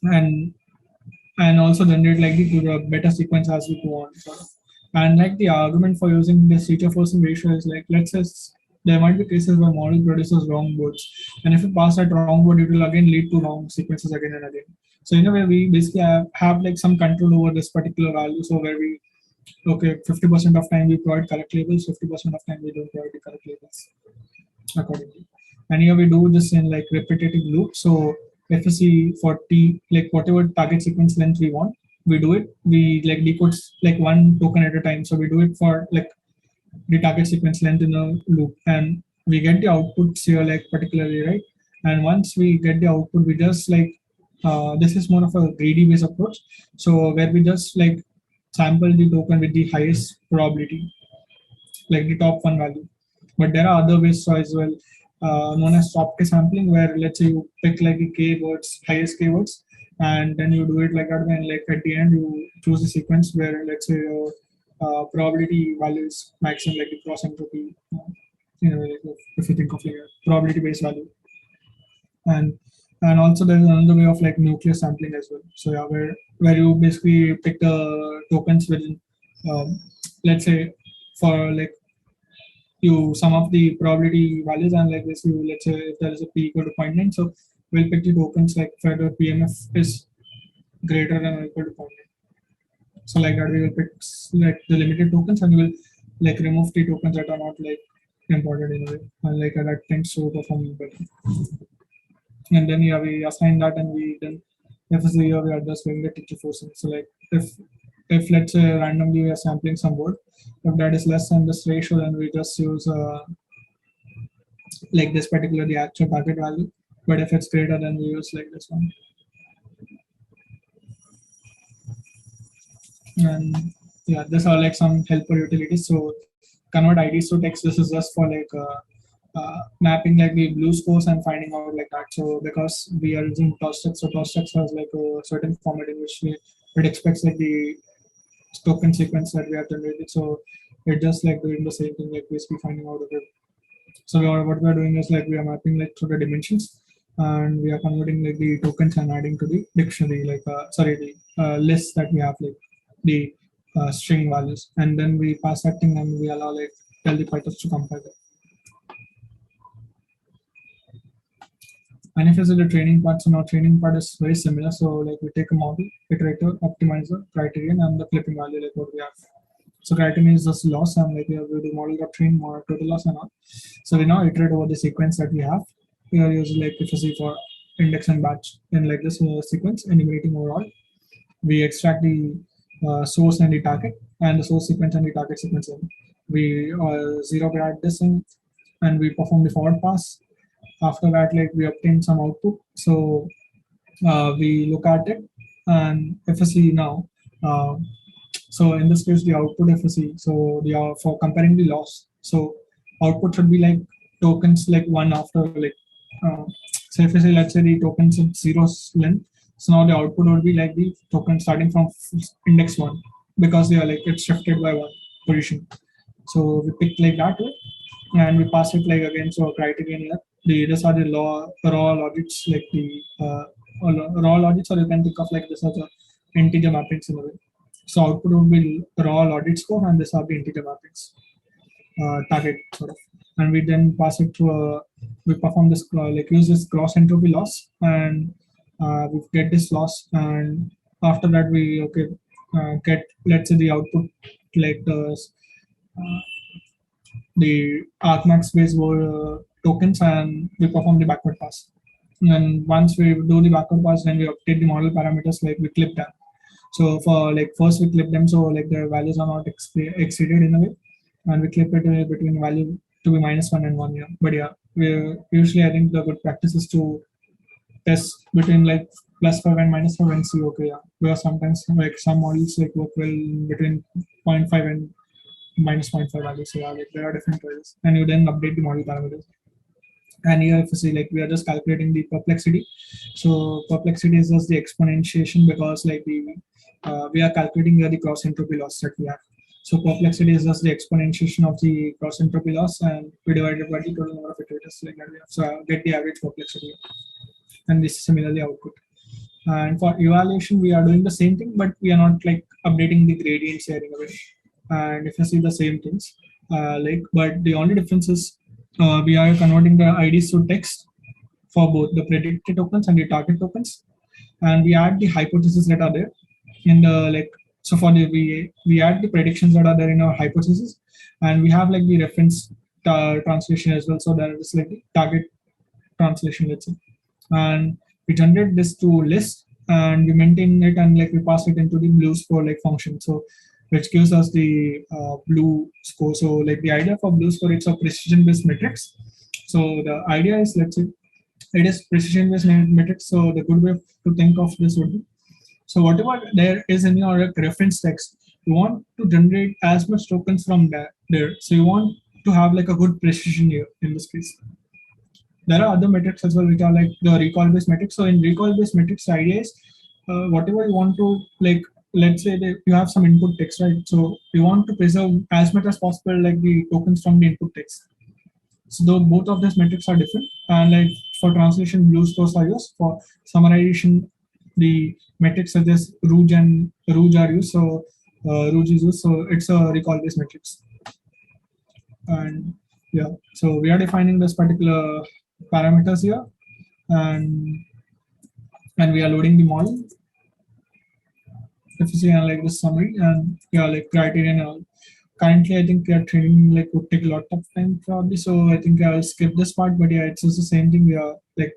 and also generate like the better sequence as we go on. So, and like the argument for using this teacher forcing ratio is like, let's say there might be cases where model produces wrong words, and if you pass that wrong word, it will again lead to wrong sequences again and again. So in a way, we basically have like some control over this particular value. So where we, okay, 50% of time we provide correct labels, 50% of time we don't provide the correct labels accordingly. And here we do this in like repetitive loop. So if you see for T, like whatever target sequence length we want, we do it. We like decode like one token at a time. So we do it for like the target sequence length in a loop, and we get the outputs here like particularly, right? And once we get the output, we just like this is more of a greedy based approach. So where we just like sample the token with the highest probability, like the top one value. But there are other ways as well, known as soft sampling, where let's say you pick like the k words, highest k words, and then you do it like that, and like at the end you choose a sequence where let's say your probability value is maximum, like the cross entropy, like if you think of like a probability based value. And also there's another way of like nuclear sampling as well. So yeah, where you basically pick the tokens within, let's say for like you sum up the probability values, and like this you, let's say if there is a p equal to 0.9, so we'll pick the tokens like where the PMF is greater than or equal to 0.9. So like that we will pick like the limited tokens, and we will like remove the tokens that are not like important in a way, and like that tends to perform better. And then yeah, we assign that, and we then if it's the year we are just doing the teacher forcing. So like if let's say randomly we are sampling some word, if that is less than this ratio, then we just use like this particular the actual target value. But if it's greater, then we use like this one. And yeah, these are like some helper utilities. So convert IDs to text. This is just for like mapping like the blue scores and finding out like that. So because we are using TOSTEX, so TOSTEX has like a certain format in which it expects like the token sequence that we have generated. So it just like doing the same thing, like basically finding out of it. So what we are doing is like we are mapping like through the dimensions, and we are converting like the tokens and adding to the dictionary, like sorry, the list that we have, like the string values, and then we pass that thing and we allow like tell the Python to compile it. And if it's the training part, so now training part is very similar. So like we take a model, iterator, optimizer, criterion, and the clipping value, like what we have. So criterion is just loss, and like we do model dot train more total loss and all. So we now iterate over the sequence that we have. We are using like efficiency for index and batch in like this sequence, enumerating overall. We extract the source and the target, and the source sequence and the target sequence. We zero grad this in, and we perform the forward pass. After that, like we obtain some output. So we look at it, and FSC now. So in this case, the output FSC. So the for comparing the loss. So output should be like tokens like one after like. So FSC, let's say the tokens at zero length. So now the output would be like the token starting from index one, because they are like it's shifted by one position. So we pick like that way, and we pass it like again. So criterion here. These are the raw logics, like the raw logics, or you can think of like this as a integer mappings in a way. So output would be raw logic score, and this are the integer mappings, target sort of. And we then pass it to we perform this like use this gross entropy loss, and we get this loss, and after that we get, let's say, the output like the argmax based tokens, and we perform the backward pass. And once we do the backward pass, then we update the model parameters, like we clip them. So for like first we clip them, so like the values are not exceeded in a way, and we clip it between value to be -1 and 1 year. But yeah, we usually, I think the good practice is to test between like +5 and -5 and see, okay, yeah, because sometimes like some models like work well between 0.5 and -0.5 values. So yeah, like there are different ways, and you then update the model parameters. And here if you see, like we are just calculating the perplexity. So perplexity is just the exponentiation, because like we are calculating here the cross entropy loss that we have. So perplexity is just the exponentiation of the cross entropy loss, and we divide it by the total number of iterators, like that we have. So get the average perplexity, and this is similarly output. And for evaluation, we are doing the same thing, but we are not like updating the gradients here in a way. And if you see the same things, but the only difference is we are converting the IDs to text for both the predicted tokens and the target tokens, and we add the hypotheses that are there in the like. So for the we add the predictions that are there in our hypothesis, and we have like the reference translation as well. So that is like the target translation, let's say, and we generate this to list, and we maintain it, and like we pass it into the blue score like function. So which gives us the blue score. So like the idea for blue score, it's a precision based matrix. So the idea is, let's say, it is precision based matrix. So the good way to think of this would be, so whatever there is in your reference text, you want to generate as much tokens from there. So you want to have like a good precision here in this case. There are other metrics as well, which are like the recall based metrics. So in recall based metrics, the idea is whatever you want to like, let's say that you have some input text, right? So you want to preserve as much as possible like the tokens from the input text. So though both of these metrics are different, and like for translation, blue scores are used. For summarization, the metrics such as Rouge and Rouge are used. So Rouge is used. So it's a recall based metrics. And yeah, so we are defining this particular parameters here, and we are loading the model. if you see like the summary and yeah, like criterion and all. Currently, I think training like would take a lot of time probably. So I think I'll skip this part. But yeah, it's just the same thing. We are like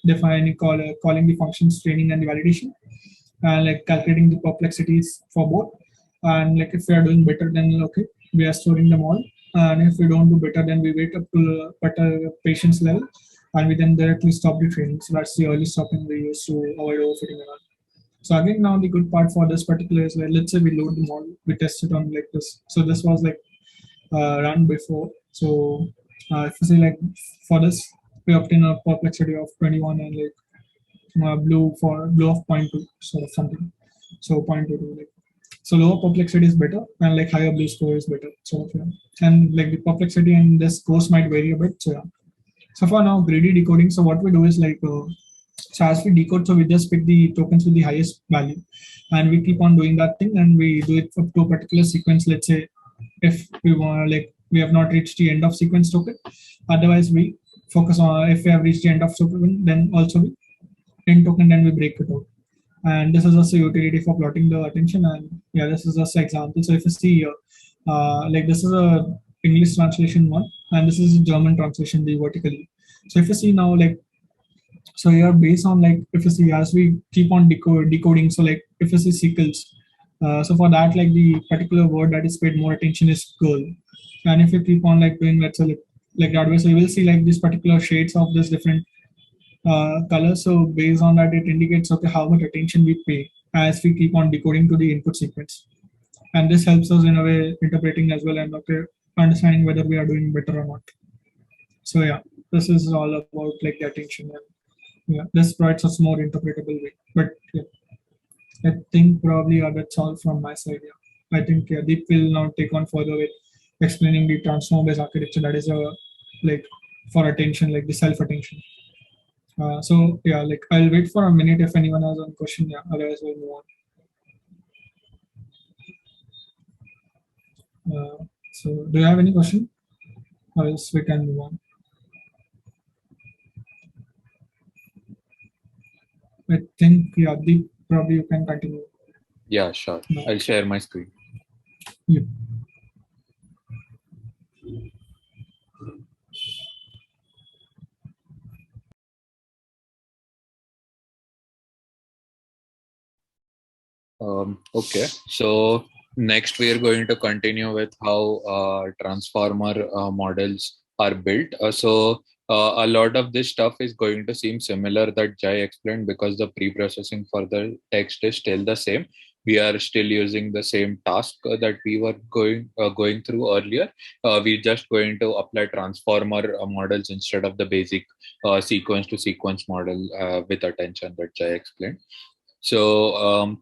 defining calling the functions training and the validation, and like calculating the perplexities for both. And like if we are doing better, then okay, we are storing them all. And if we don't do better, then we wait up to better patience level, and we then directly stop the training. So that's the early stopping we use to avoid overfitting and all. So again, now the good part for this particular is like, let's say we load the model, we test it on like this. So this was like run before. So if you see like for this, we obtain a perplexity of 21 and like blue for blue of zero point 0.2 sort of something. So 0.22 like. So lower perplexity is better and like higher blue score is better. So yeah. And like the perplexity and the scores might vary a bit. So yeah. So for now, greedy decoding. So what we do is like so as we decode, so we just pick the tokens with the highest value, and we keep on doing that thing, and we do it up to a particular sequence. Let's say if we want, like we have not reached the end of sequence token, otherwise we focus on if we have reached the end of token, then also we end token, then we break it out. And this is also utility for plotting the attention. And yeah, this is just an example. So if you see here, like this is a English translation one, and this is a German translation, the vertically. So if you see now, like so here based on like if you see as we keep on decoding, so like if you see sequels, so for that like the particular word that is paid more attention is girl. And if you keep on like doing let's say like that way, so you will see like these particular shades of this different color. So based on that, it indicates okay how much attention we pay as we keep on decoding to the input sequence, and this helps us in a way interpreting as well and okay understanding whether we are doing better or not. So yeah, this is all about like the attention. And yeah, this provides us more interpretable way. But yeah, I think probably that's all from my side. Yeah, I think yeah, Deep will now take on further with explaining the transform-based architecture that is like for attention, like the self-attention. So yeah, like I'll wait for a minute if anyone has one question. Yeah, otherwise we'll move on. So do you have any question? Or else we can move on. I think yeah, Deep probably you can continue. Yeah, sure. No. I'll share my screen. Yeah. Okay, so next we are going to continue with how transformer models are built. A lot of this stuff is going to seem similar that Jai explained because the pre-processing for the text is still the same. We are still using the same task that we were going through earlier. We're just going to apply transformer models instead of the basic sequence to sequence model with attention that Jai explained. So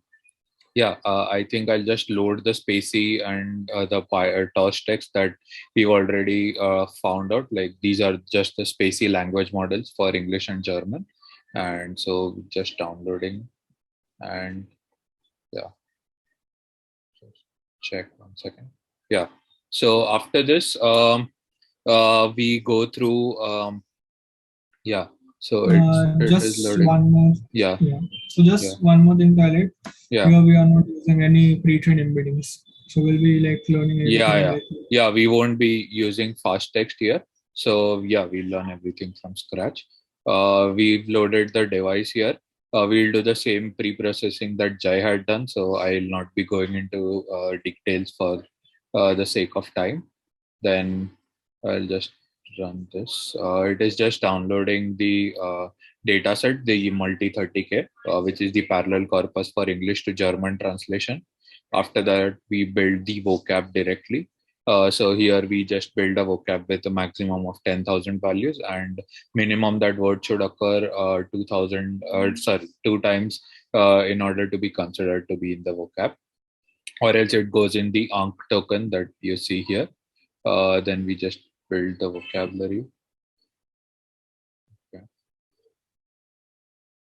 yeah, I think I'll just load the spaCy and the TOS text that we've already found out. Like these are just the spaCy language models for English and German. And so just downloading and yeah, just check 1 second. Yeah. So after this, we go through, yeah. So it is Just loading. one more. Yeah. So just one more thing to highlight. Yeah. Here we are not using any pre-trained embeddings. So we'll be like learning everything. Yeah. We won't be using fast text here. So yeah, we'll learn everything from scratch. We've loaded the device here. We'll do the same pre-processing that Jai had done. So I'll not be going into details for the sake of time. Then I'll just run this. It is just downloading the dataset, the multi 30K, which is the parallel corpus for English to German translation. After that, we build the vocab directly. So here we just build a vocab with a maximum of 10,000 values and minimum that word should occur 2 times in order to be considered to be in the vocab, or else it goes in the Ankh token that you see here. Then we just build the vocabulary. Okay.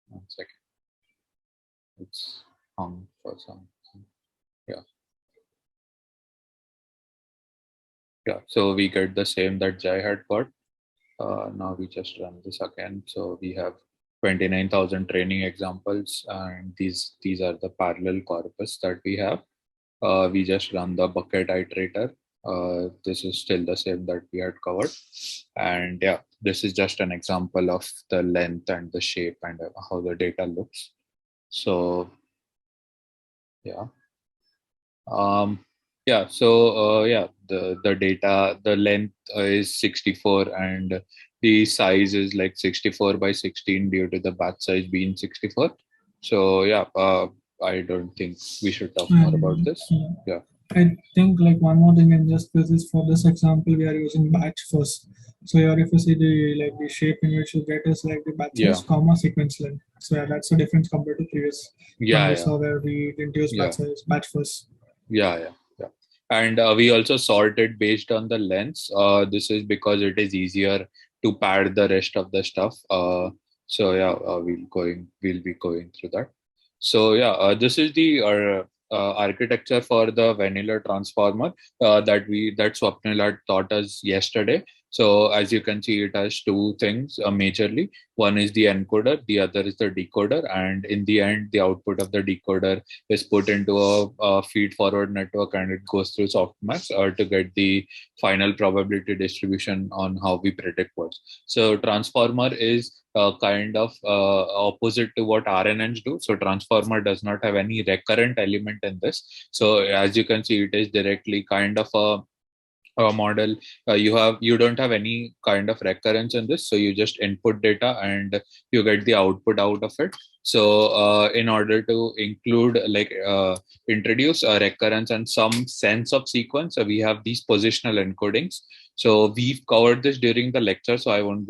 1 second. It's hung for some. Yeah. Yeah. So we get the same that Jai had got. Now we just run this again. So we have 29,000 training examples, and these are the parallel corpus that we have. We just run the bucket iterator. This is still the same that we had covered. And yeah, this is just an example of the length and the shape and how the data looks. So yeah. The data, the length is 64 and the size is like 64 by 16 due to the batch size being 64. So yeah, I don't think we should talk more about this. Yeah. I think like one more thing in this is for this example we are using batch first. So here if you see the shape in which you get is like the batch size comma sequence length. So yeah, that's the difference compared to previous. We saw where we didn't use batch size, batch first. Yeah. And we also sort it based on the lengths. This is because it is easier to pad the rest of the stuff. We'll be going through that. So yeah, this is the architecture for the vanilla transformer that Swapnil had taught us yesterday. So as you can see, it has two things majorly. One is the encoder, the other is the decoder, and in the end, the output of the decoder is put into a feed forward network, and it goes through softmax to get the final probability distribution on how we predict words. So transformer is kind of opposite to what RNNs do. So transformer does not have any recurrent element in this. So as you can see, it is directly kind of a model. You don't have any kind of recurrence in this, so you just input data and you get the output out of it. So in order to introduce a recurrence and some sense of sequence, we have these positional encodings. So we've covered this during the lecture, so I won't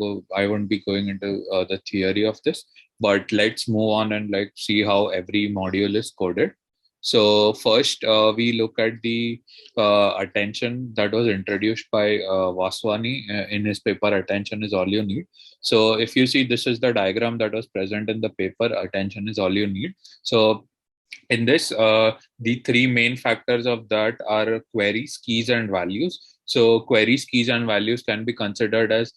be going into the theory of this, but let's move on and see how every module is coded. So first we look at the attention that was introduced by Vaswani in his paper, Attention is All You Need. So if you see, this is the diagram that was present in the paper, Attention is All You Need. So in this, the three main factors of that are queries, keys, and values. So queries, keys, and values can be considered as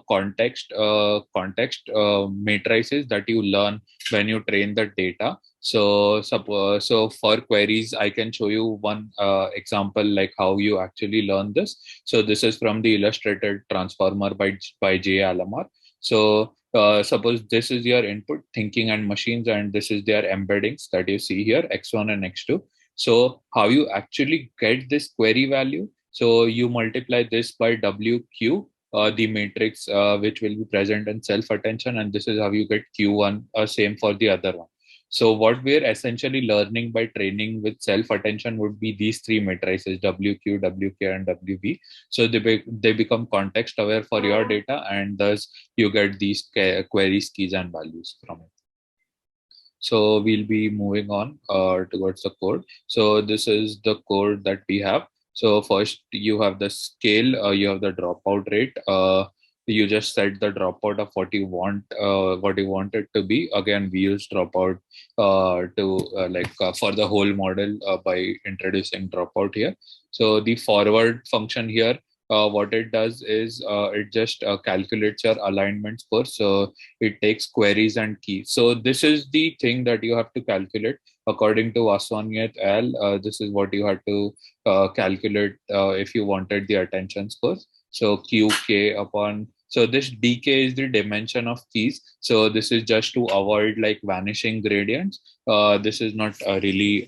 context matrices that you learn when you train the data. So for queries, I can show you one example like how you actually learn this. So this is from the Illustrated Transformer by J. Alamar. So suppose this is your input, thinking and machines, and this is their embeddings that you see here, X1 and X2. So how you actually get this query value? So you multiply this by WQ, the matrix which will be present in self-attention, and this is how you get Q1, same for the other one. So what we're essentially learning by training with self-attention would be these three matrices, WQ, WK, and WV. So they become context aware for your data, and thus you get these queries, keys, and values from it. So we'll be moving on towards the code. So this is the code that we have. So first you have the scale, you have the dropout rate. You just set the dropout of what you want it to be. Again, we use dropout for the whole model by introducing dropout here. So the forward function here, what it does is it just calculates your alignment score. So it takes queries and keys. So this is the thing that you have to calculate according to Vaswani et al. This is what you had to calculate if you wanted the attention scores. So QK upon, so this DK is the dimension of keys. So this is just to avoid vanishing gradients. This is not really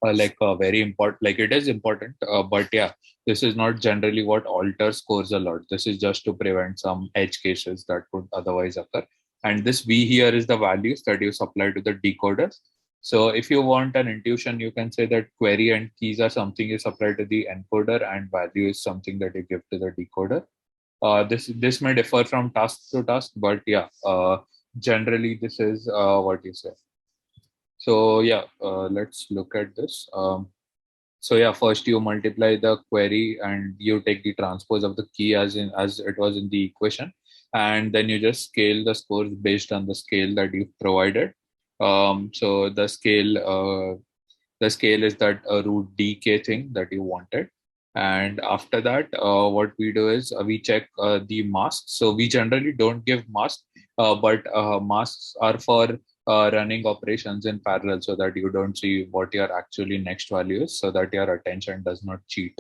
very important. It is important, but yeah, this is not generally what alters scores a lot. This is just to prevent some edge cases that could otherwise occur. And this V here is the values that you supply to the decoder. So if you want an intuition, you can say that query and keys are something you supply to the encoder, and value is something that you give to the decoder. This may differ from task to task, but yeah, generally this is what you say. So yeah, let's look at this. So yeah, first you multiply the query and you take the transpose of the key as it was in the equation, and then you just scale the scores based on the scale that you've provided. So the scale is that root DK thing that you wanted. And after that, what we do is we check the mask. So we generally don't give mask. but masks are for running operations in parallel so that you don't see what your actually next value is, so that your attention does not cheat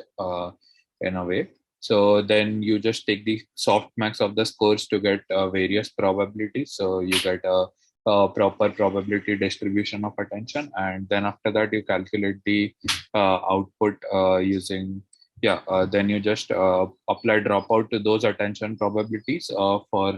in a way. So then you just take the softmax of the scores to get various probabilities. So you get a proper probability distribution of attention, and then after that you calculate the output using then you just apply dropout to those attention probabilities for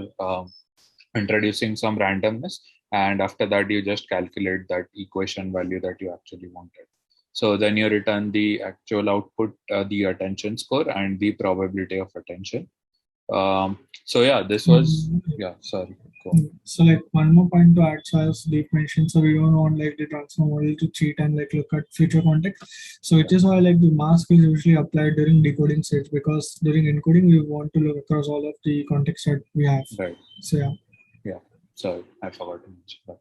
introducing some randomness, and after that you just calculate that equation value that you actually wanted. So then you return the actual output, the attention score and the probability of attention. So yeah, this was sorry. So like one more point to add, so as Deep mentioned, so we don't want like the transfer model to cheat and like look at future context. So it is why like the mask is usually applied during decoding stage, because during encoding we want to look across all of the context that we have. Right. So yeah. So I forgot to mention that.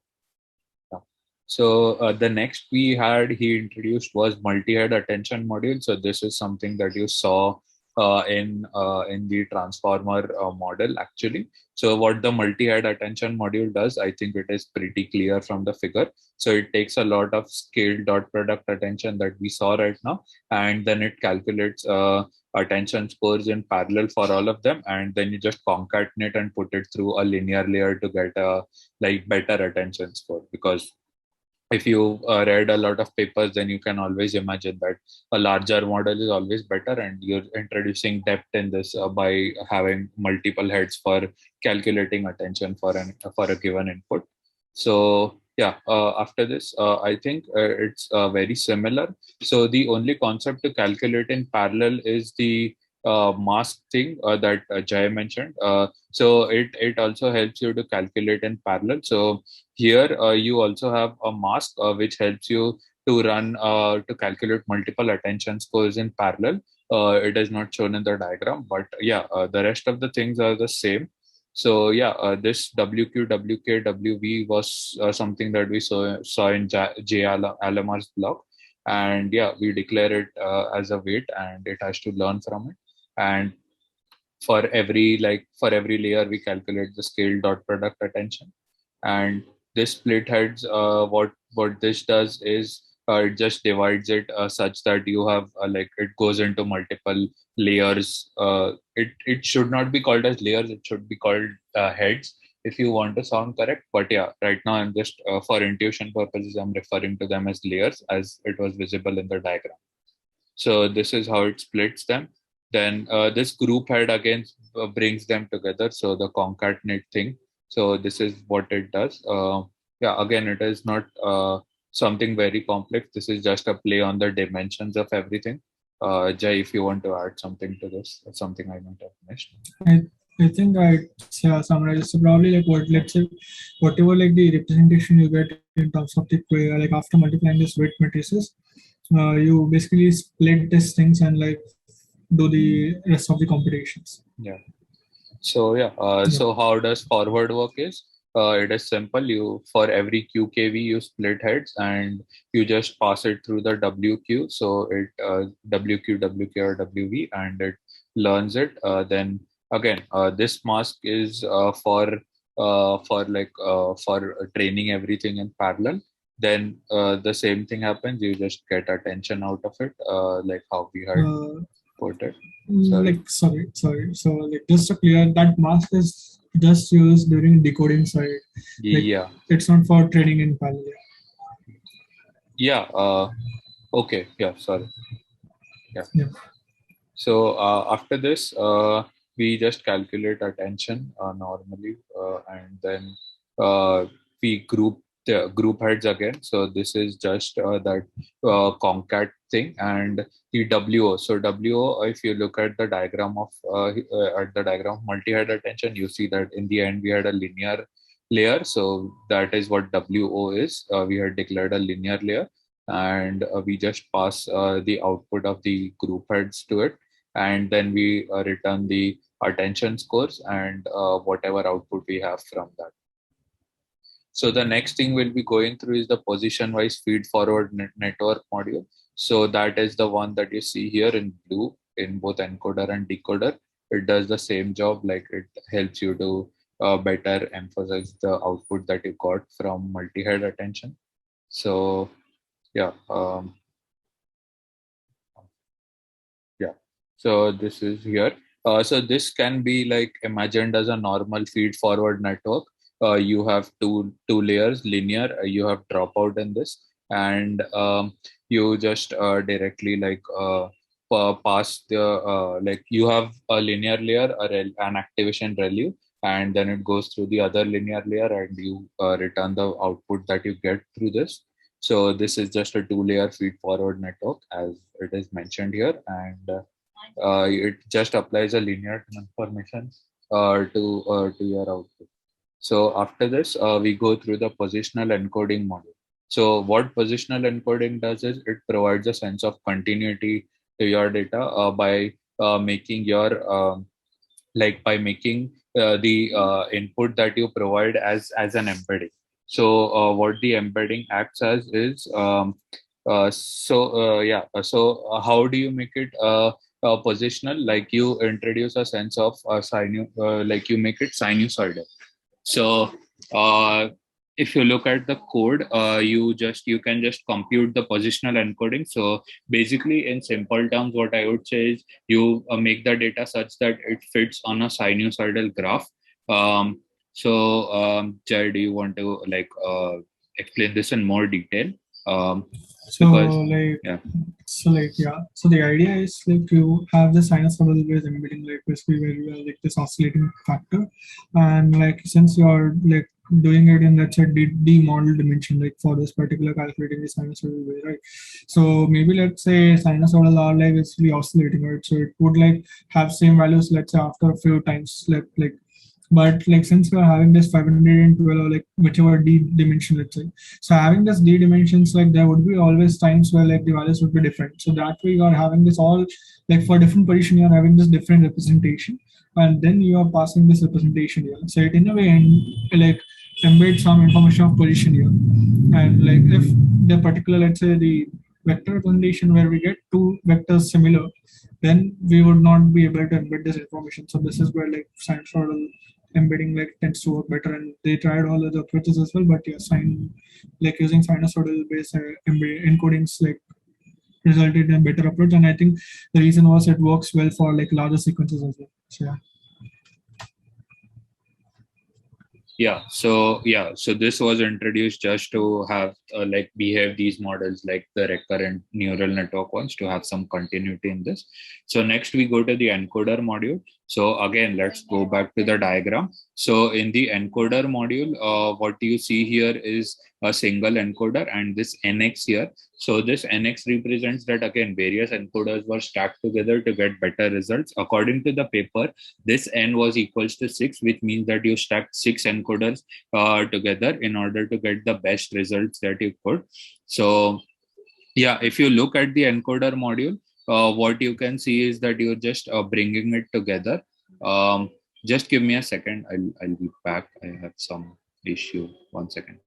Yeah. So the next he introduced was multi-head attention module. So this is something that you saw in the transformer model actually. So what the multi-head attention module does, I think it is pretty clear from the figure. So it takes a lot of scaled dot product attention that we saw right now, and then it calculates attention scores in parallel for all of them, and then you just concatenate and put it through a linear layer to get a better attention score. Because if you read a lot of papers, then you can always imagine that a larger model is always better, and you're introducing depth in this by having multiple heads for calculating attention for a given input. So after this, I think it's very similar. So the only concept to calculate in parallel is the mask thing that Jay mentioned. So it also helps you to calculate in parallel. So here you also have a mask which helps you to run to calculate multiple attention scores in parallel. It is not shown in the diagram, but the rest of the things are the same. So this WQ, WK, WV was something that we saw in J. Alamar's block, and we declare it as a weight, and it has to learn from it. And for every layer, we calculate the scale dot product attention. And this split heads, what this does is it just divides it such that you have it goes into multiple layers. It should not be called as layers, it should be called heads if you want to sound correct. But right now I'm just for intuition purposes, I'm referring to them as layers as it was visible in the diagram. So this is how it splits them. Then this group head again brings them together, so the concatenate thing. So this is what it does. Again, it is not something very complex. This is just a play on the dimensions of everything. Jay, if you want to add something to this, or something I might have missed. I think I summarize. So probably like let's say whatever like the representation you get in terms of the like after multiplying this weight matrices, you basically split these things and like do the rest of the computations. So how does forward work is? It is simple. You for every QKV you split heads and you just pass it through the WQ. So it WQ, WK or WV, and it learns it. Then again, this mask is for training everything in parallel. Then the same thing happens. You just get attention out of it, like how we had put it. Sorry. So like just to clear, that mask is just used during decoding side. It's not for training in parallel. Okay. Sorry. So after this, we just calculate attention normally, and then we group the group heads again. So this is just that concat thing, and the WO. So WO, if you look at the diagram of multi-head attention, you see that in the end we had a linear layer. So that is what WO is. We had declared a linear layer, and we just pass the output of the group heads to it, and then we return the attention scores and whatever output we have from that. So the next thing we'll be going through is the position-wise feed-forward network module. So that is the one that you see here in blue in both encoder and decoder. It does the same job, like it helps you to better emphasize the output that you got from multi-head attention. So yeah, so this is here. So this can be like imagined as a normal feed forward network. You have two layers, linear. You have dropout in this, and you just directly like pass the like you have a linear layer, an activation ReLU, and then it goes through the other linear layer, and you return the output that you get through this. So this is just a two-layer feed forward network, as it is mentioned here, and it just applies a linear transformation to your output. So after this, we go through the positional encoding model. So what positional encoding does is it provides a sense of continuity to your data by making your by making the input that you provide as an embedding. So what the embedding acts as is how do you make it positional? Like you introduce a sense of like you make it sinusoidal. So uh, if you look at the code, you can just compute the positional encoding. So basically, in simple terms, what I would say is you make the data such that it fits on a sinusoidal graph. Jay, do you want to explain this in more detail? So Because like yeah. So the idea is like you have the sinusoidal waves embedding like basically where you have like this oscillating factor, and like since you are like doing it in let's say D model dimension like for this particular calculating the sinusoidal wave, right? So maybe let's say sinusoidal are like basically oscillating, right? So it would like have same values let's say after a few times like but like since we're having this 512 or like whichever d dimension let's say, so having this d dimensions like there would be always times where like the values would be different, so that way you are having this all like for different position you are having this different representation, and then you are passing this representation here, so it in a way and like embed some information of position here, and like if the particular let's say the vector representation where we get two vectors similar, then we would not be able to embed this information. So this is where like sinusoidal embedding like tends to work better, and they tried all other approaches as well, but yeah, like using sinusoidal based encodings like resulted in a better approach, and I think the reason was it works well for like larger sequences as well. So so this was introduced just to have like behave these models like the recurrent neural network ones to have some continuity in this. So next we go to the encoder module. So again, let's go back to the diagram. So in the encoder module, what you see here is a single encoder and this NX here. So this NX represents that again various encoders were stacked together to get better results. According to the paper, this N was equals to 6, which means that you stacked 6 encoders together in order to get the best results that you could. So yeah, if you look at the encoder module, what you can see is that you're just bringing it together. Just give me a second. I'll be back. I have some issue. 1 second.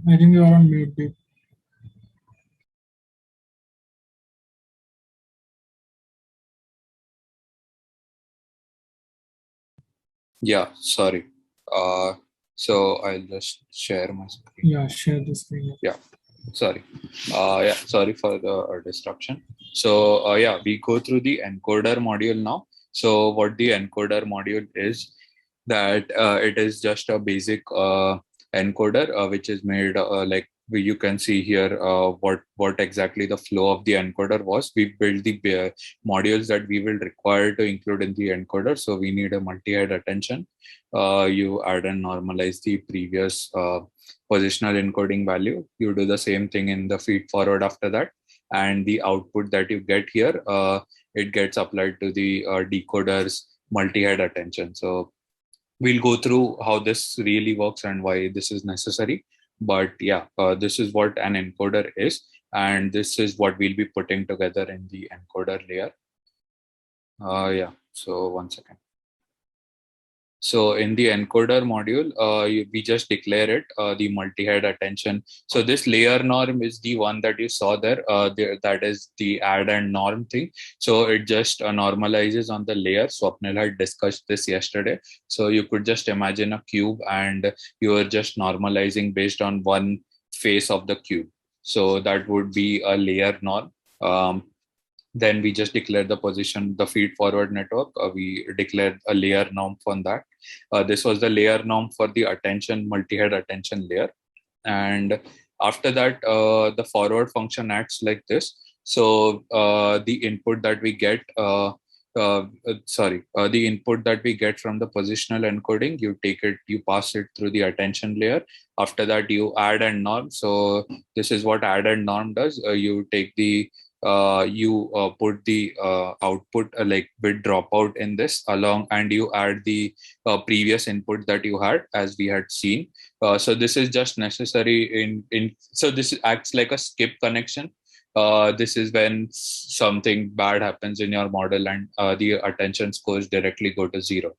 I think you are on mute, Deep. Yeah, sorry. So I'll just share my screen. Yeah, share the screen. Yeah, sorry. Sorry for the disruption. So we go through the encoder module now. So what the encoder module is, that it is just a basic encoder which is made like you can see here what exactly the flow of the encoder was. We built the modules that we will require to include in the encoder. So we need a multi-head attention. You add and normalize the previous positional encoding value. You do the same thing in the feed forward after that. and the output that you get here, it gets applied to the decoder's multi-head attention. So we'll go through how this really works and why this is necessary. But yeah, this is what an encoder is, and this is what we'll be putting together in the encoder layer. Yeah, so one second. So in the encoder module, we just declare it, the multi-head attention. So this layer norm is the one that you saw there. That is the add and norm thing. So it just normalizes on the layer. Swapnil had discussed this yesterday. So you could just imagine a cube and you are just normalizing based on one face of the cube. So that would be a layer norm. Then we just declare the position, the feed forward network. We declared a layer norm for that. This was the layer norm for the attention, multi-head attention layer. And after that, the forward function acts like this. So the input that we get, the input that we get from the positional encoding, you take it, you pass it through the attention layer. After that, you add and norm. So this is what add and norm does. You take the you put the output like bit dropout in this along, and you add the previous input that you had, as we had seen. So this is just necessary in so this acts like a skip connection. This is when something bad happens in your model and the attention scores directly go to 0.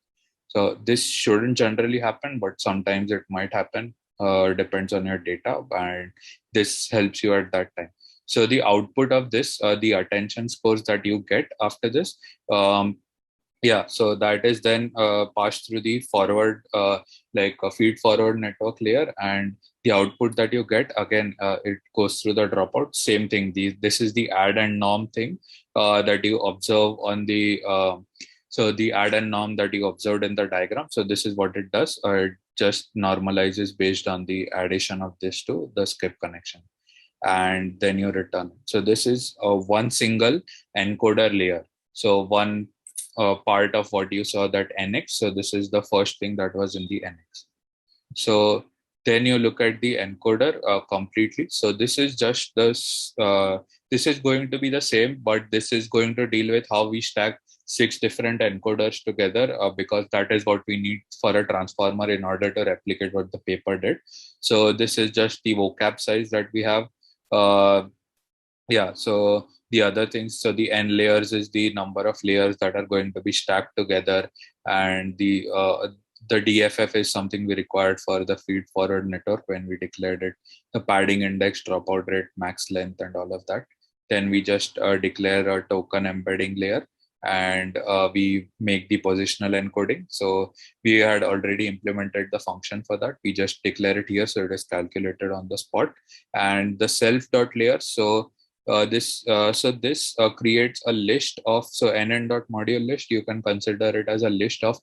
So this shouldn't generally happen, but sometimes it might happen. Depends on your data, and this helps you at that time. So the output of this, the attention scores that you get after this, so that is then passed through the forward, like a feed forward network layer, and the output that you get, again, it goes through the dropout. Same thing. This is the add and norm thing that you observe on the, so the add and norm that you observed in the diagram. So this is what it does. It just normalizes based on the addition of this to the skip connection, and then you return. So this is one single encoder layer. So one part of what you saw, that NX. So this is the first thing that was in the NX. So then you look at the encoder completely. So this is just this. This is going to be the same, but this is going to deal with how we stack 6 different encoders together, because that is what we need for a transformer in order to replicate what the paper did. So this is just the vocab size that we have. So the other things, so the n layers is the number of layers that are going to be stacked together, and the DFF is something we required for the feed forward network when we declared it, the padding index, dropout rate, max length, and all of that. Then we just declare a token embedding layer, and we make the positional encoding. So we had already implemented the function for that. We just declare it here, so it is calculated on the spot. And the self dot layer, so this creates a list of, so nn dot module list, you can consider it as a list of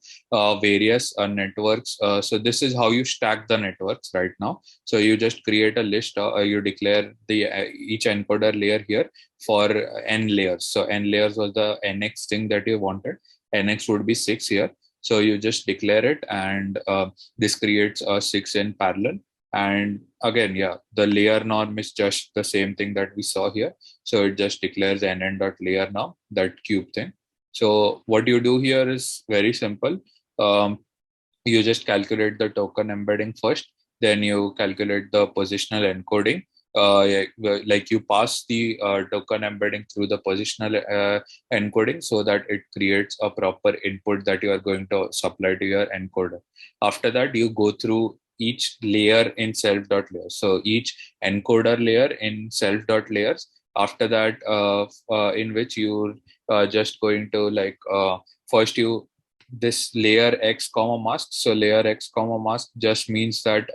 various networks. So this is how you stack the networks right now. So you just create a list, you declare the each encoder layer here for n layers. So n layers was the nx thing that you wanted. Nx would be 6 here. So you just declare it, and this creates a 6 in parallel. And again, the layer norm is just the same thing that we saw here. So it just declares nn dot layer norm, that cube thing. So what you do here is very simple. You just calculate the token embedding first, then you calculate the positional encoding. Like you pass the token embedding through the positional encoding, so that it creates a proper input that you are going to supply to your encoder. After that, you go through each layer in self dot layer. So each encoder layer in self dot layers. After that, in which you're just going to first you this layer x comma mask. So layer x comma mask just means that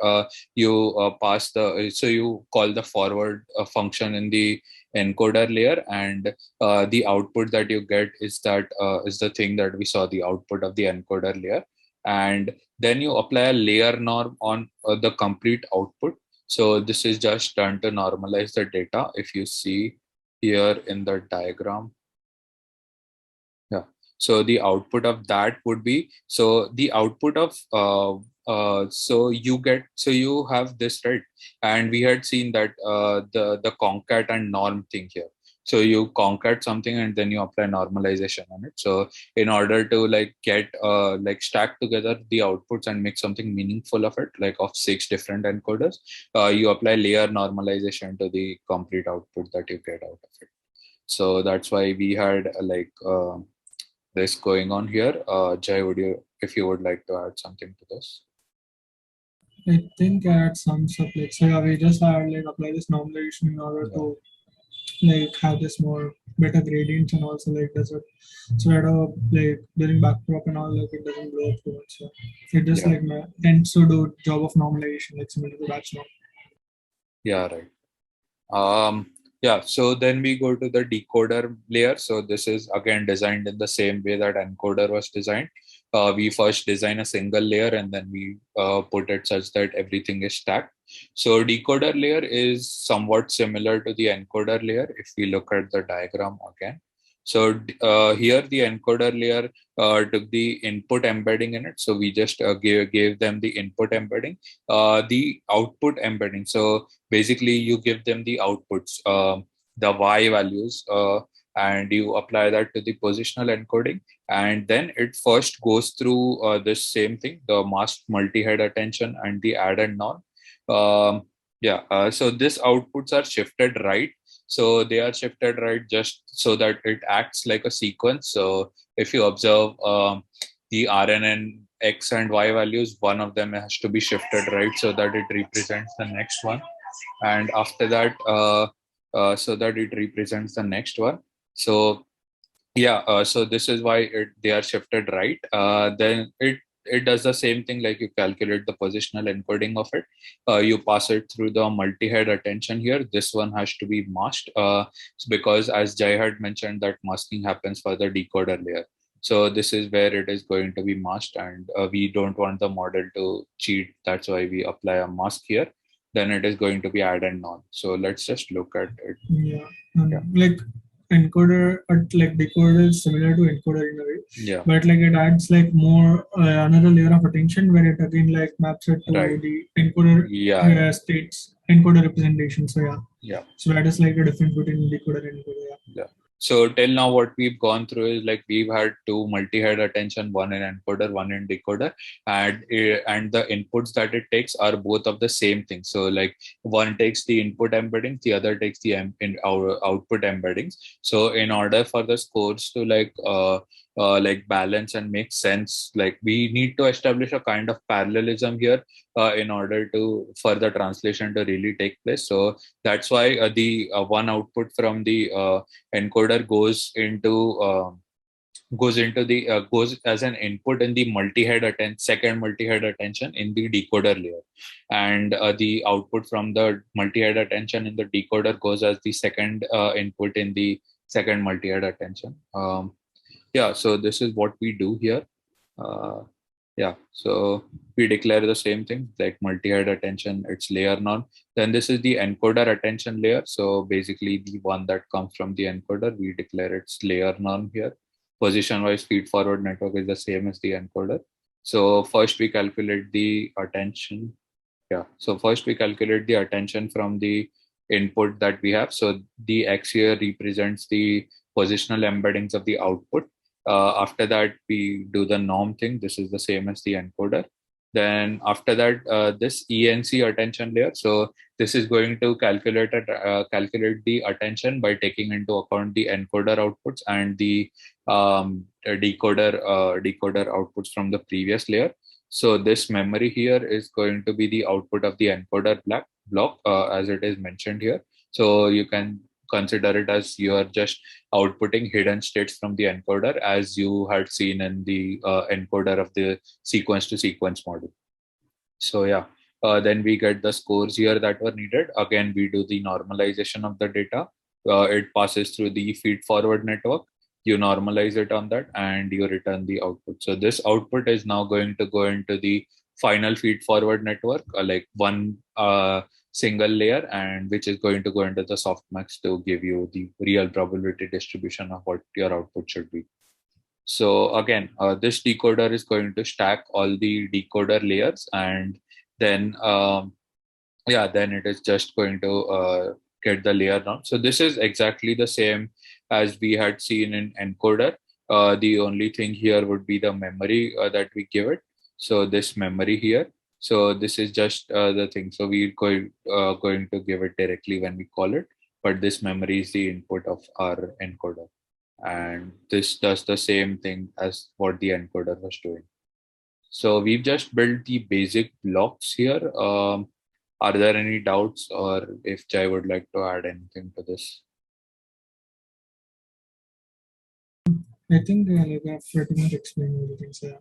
you pass the, so you call the forward function in the encoder layer, and the output that you get is that is the thing that we saw, the output of the encoder layer. And then you apply a layer norm on the complete output. So this is just done to normalize the data. If you see here in the diagram, so the output of that would be, so the output of so you have this, right? And we had seen that the concat and norm thing here. So you concat something and then you apply normalization on it. So in order to like get like stack together the outputs and make something meaningful of it, like of 6 different encoders, you apply layer normalization to the complete output that you get out of it. So that's why we had this going on here. Jay, if you would like to add something to this? I think at some stuff like so yeah, we just had like apply this normalization in order to like have this more better gradients and also like does it so that like during backdrop and all like it doesn't blow up too much. So it just Yeah. like tends to do job of normalization like similar to batch norm. Yeah, right. Yeah, so then we go to the decoder layer. So this is again designed in the same way that encoder was designed. We first design a single layer and then we put it such that everything is stacked. So decoder layer is somewhat similar to the encoder layer if we look at the diagram again. So here the encoder layer took the input embedding in it. So we just gave them the input embedding, the output embedding. So basically you give them the outputs, the y values, and you apply that to the positional encoding, and then it first goes through this same thing, the masked multi-head attention and the add and non. So these outputs are shifted right. So they are shifted right just so that it acts like a sequence. So if you observe the RNN X and Y values, one of them has to be shifted right so that it represents the next one, and after that so that it represents the next one. So so this is why they are shifted right. Then it does the same thing, like you calculate the positional encoding of it. You pass it through the multi-head attention here. This one has to be masked because as Jai had mentioned that masking happens for the decoder layer. So this is where it is going to be masked, and we don't want the model to cheat. That's why we apply a mask here. Then it is going to be add and non. So let's just look at it. Yeah. Like encoder like decoder is similar to encoder in a way, but like it adds like more another layer of attention where it again like maps it to the encoder states encoder representation. So so that is like the difference between decoder and encoder. So till now, what we've gone through is like we've had 2 multi-head attention, one in encoder, one in decoder, and the inputs that it takes are both of the same thing. So like one takes the input embeddings, the other takes the our output embeddings. So in order for the scores to like balance and make sense, like we need to establish a kind of parallelism here in order for the translation to really take place. So that's why the one output from the encoder goes as an input in the second multi-head attention in the decoder layer, and the output from the multi-head attention in the decoder goes as the second input in the second multi-head attention. So this is what we do here. So we declare the same thing, like multi-head attention, it's layer norm. Then this is the encoder attention layer. So basically the one that comes from the encoder, we declare its layer norm here. Position-wise feed-forward network is the same as the encoder. So first we calculate the attention. So first we calculate the attention from the input that we have. So the X here represents the positional embeddings of the output. After that, we do the norm thing. This is the same as the encoder. Then after that, this ENC attention layer. So this is going to calculate the attention by taking into account the encoder outputs and the decoder outputs from the previous layer. So this memory here is going to be the output of the encoder block as it is mentioned here. So you can consider it as you are just outputting hidden states from the encoder as you had seen in the encoder of the sequence to sequence model. So then we get the scores here that were needed. Again, we do the normalization of the data. It passes through the feed forward network. You normalize it on that and you return the output. So this output is now going to go into the final feed forward network, like one single layer, and which is going to go into the softmax to give you the real probability distribution of what your output should be. So again, this decoder is going to stack all the decoder layers, and then then it is just going to get the layer down. So this is exactly the same as we had seen in encoder. The only thing here would be the memory that we give it. So this memory here. So this is just the thing. So we're going to give it directly when we call it, but this memory is the input of our encoder. And this does the same thing as what the encoder was doing. So we've just built the basic blocks here. Are there any doubts, or if Jai would like to add anything to this? I think like I've pretty much explained everything, so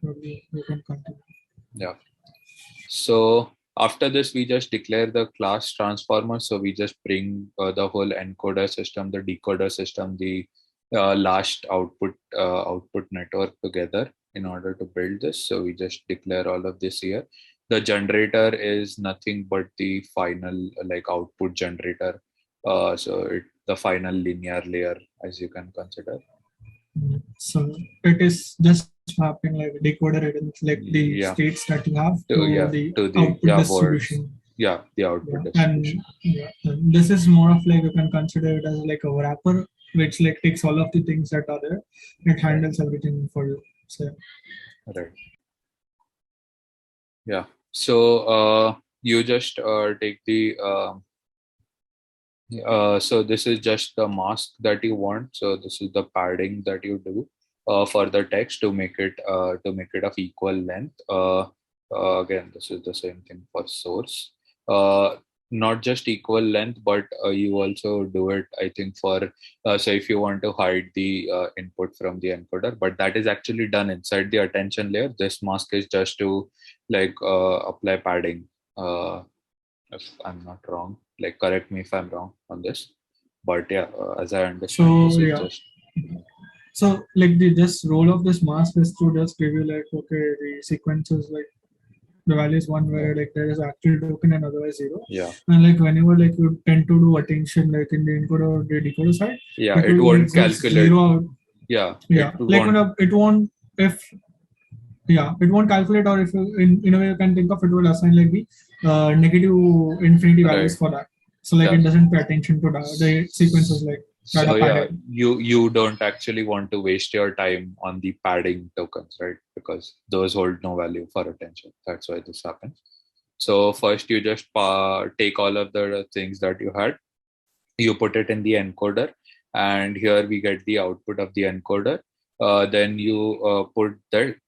probably you can continue. Yeah. So after this, we just declare the class transformer. So we just bring the whole encoder system, the decoder system, the last output network together in order to build this. So we just declare all of this here. The generator is nothing but the final like output generator. So the final linear layer, as you can consider. So it is just mapping like decoder items, like the states that you have to the output distribution. Yeah, the output distribution. And this is more of like you can consider it as like a wrapper, which like takes all of the things that are there. It handles everything for you. So right. Yeah. So you just take the so this is just the mask that you want. So this is the padding that you do for the text to make it of equal length. Again, this is the same thing for source. Not just equal length, but you also do it, I think, for so if you want to hide the input from the encoder, but that is actually done inside the attention layer. This mask is just to like apply padding. If I'm not wrong, like correct me if I'm wrong on this, but yeah, as I understand, so yeah. So like this role of this mask is to just give you like okay the sequences like the value is one where like there is actual token and otherwise zero. Yeah. And like whenever like you tend to do attention like in the encoder or the decoder side, yeah, it won't calculate. Yeah. Like it won't if it won't calculate, or if you, in a way you can think of it will assign like the negative infinity values for that. So like it doesn't pay attention to the sequences like. So yeah, you don't actually want to waste your time on the padding tokens, right? Because those hold no value for attention. That's why this happens. So first you just take all of the things that you had, you put it in the encoder, and here we get the output of the encoder. Then you put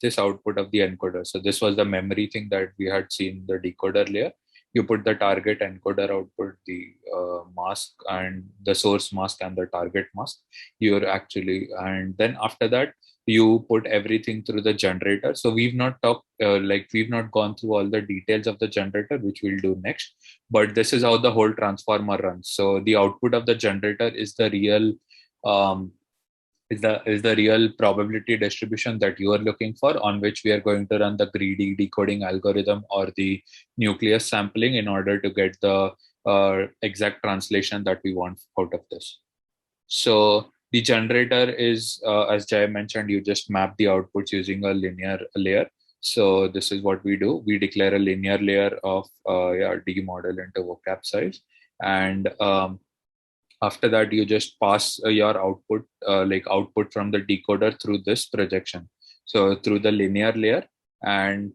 this output of the encoder. So this was the memory thing that we had seen the decoder layer. You put the target encoder output, the mask and the source mask and the target mask. You're actually, and then after that, you put everything through the generator. So we've not talked, we've not gone through all the details of the generator, which we'll do next. But this is how the whole transformer runs. So the output of the generator is the real is the real probability distribution that you are looking for, on which we are going to run the greedy decoding algorithm or the nucleus sampling in order to get the exact translation that we want out of this. So the generator is, as Jai mentioned, you just map the outputs using a linear layer. So this is what we do. We declare a linear layer of D model into vocab size, and after that you just pass your output output from the decoder through this projection, so through the linear layer, and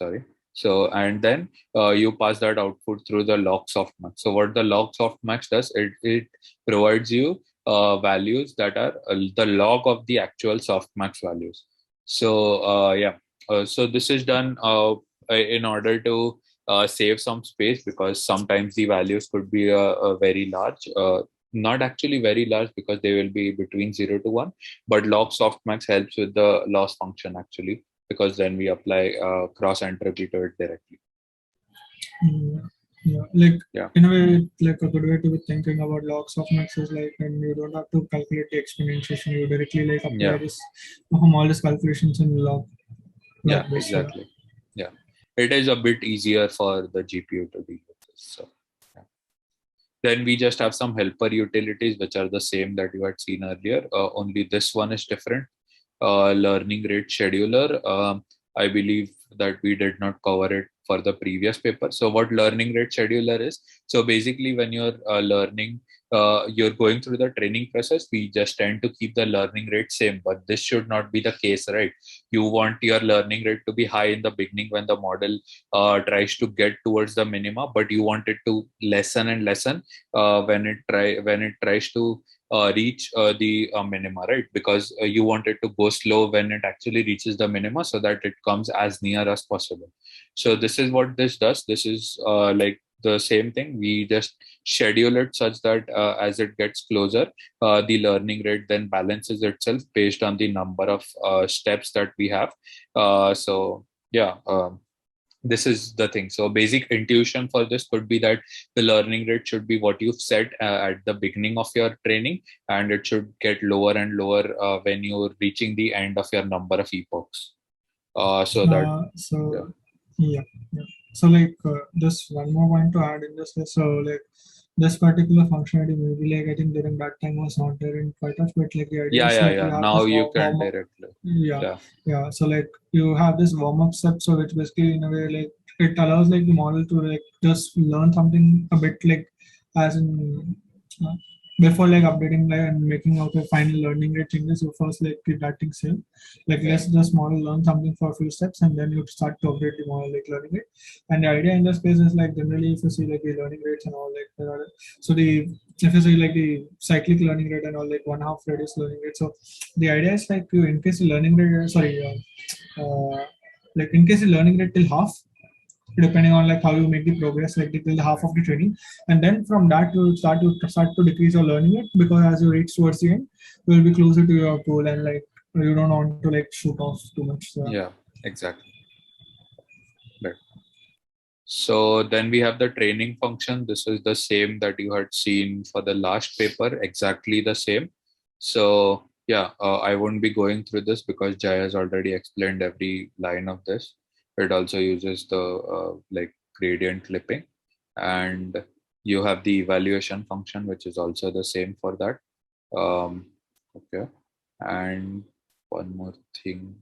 and then you pass that output through the log softmax. So what the log softmax does, it provides you values that are the log of the actual softmax values. So so this is done in order to save some space, because sometimes the values could be very large, not actually very large because they will be between 0 to 1, but log softmax helps with the loss function actually, because then we apply cross entropy to it directly. In a way, like a good way to be thinking about log softmax is like, and you don't have to calculate the exponentiation, you directly like apply this perform all these calculations in log. Exactly. It is a bit easier for the GPU to deal with this. So then we just have some helper utilities which are the same that you had seen earlier, only this one is different. Learning rate scheduler, I believe that we did not cover it for the previous paper. So what learning rate scheduler is, so basically when you're learning, you're going through the training process, we just tend to keep the learning rate same, but this should not be the case, right? You want your learning rate to be high in the beginning when the model tries to get towards the minima, but you want it to lessen and lessen when it tries to reach the minima, right? Because you want it to go slow when it actually reaches the minima, so that it comes as near as possible. So this is what this does. This is like the same thing. We just schedule it such that as it gets closer, the learning rate then balances itself based on the number of steps that we have. So yeah. This is the thing. So basic intuition for this could be that the learning rate should be what you've set at the beginning of your training, and it should get lower and lower when you're reaching the end of your number of epochs. So that yeah. So like just one more point to add in this is, so like this particular functionality maybe like I think during that time was not there in PyTorch, but like the idea is like you have now this you can warm up. directly. Yeah. So like you have this warm up step, so which basically in a way like it allows like the model to like just learn something a bit like as in uh, before like updating like and making out a final learning rate changes. You first like keep that thing same. Like let's just model learn something for a few steps, and then you start to update the model like learning it. And the idea in this case is like generally if you see like the learning rates and all, like there are, so the if you see like the cyclic learning rate and all, like 1/2 radius learning rate. So the idea is like you increase the learning rate, like increase the learning rate till half, depending on like how you make the progress, like till the half of the training, and then from that you start to decrease your learning rate, because as you reach towards the end, you will be closer to your goal, and like you don't want to like shoot off too much. So. Yeah, exactly. Right. So then we have the training function. This is the same that you had seen for the last paper, exactly the same. So yeah, I won't be going through this because Jai has already explained every line of this. It also uses the like gradient clipping, and you have the evaluation function, which is also the same for that. Okay, and one more thing.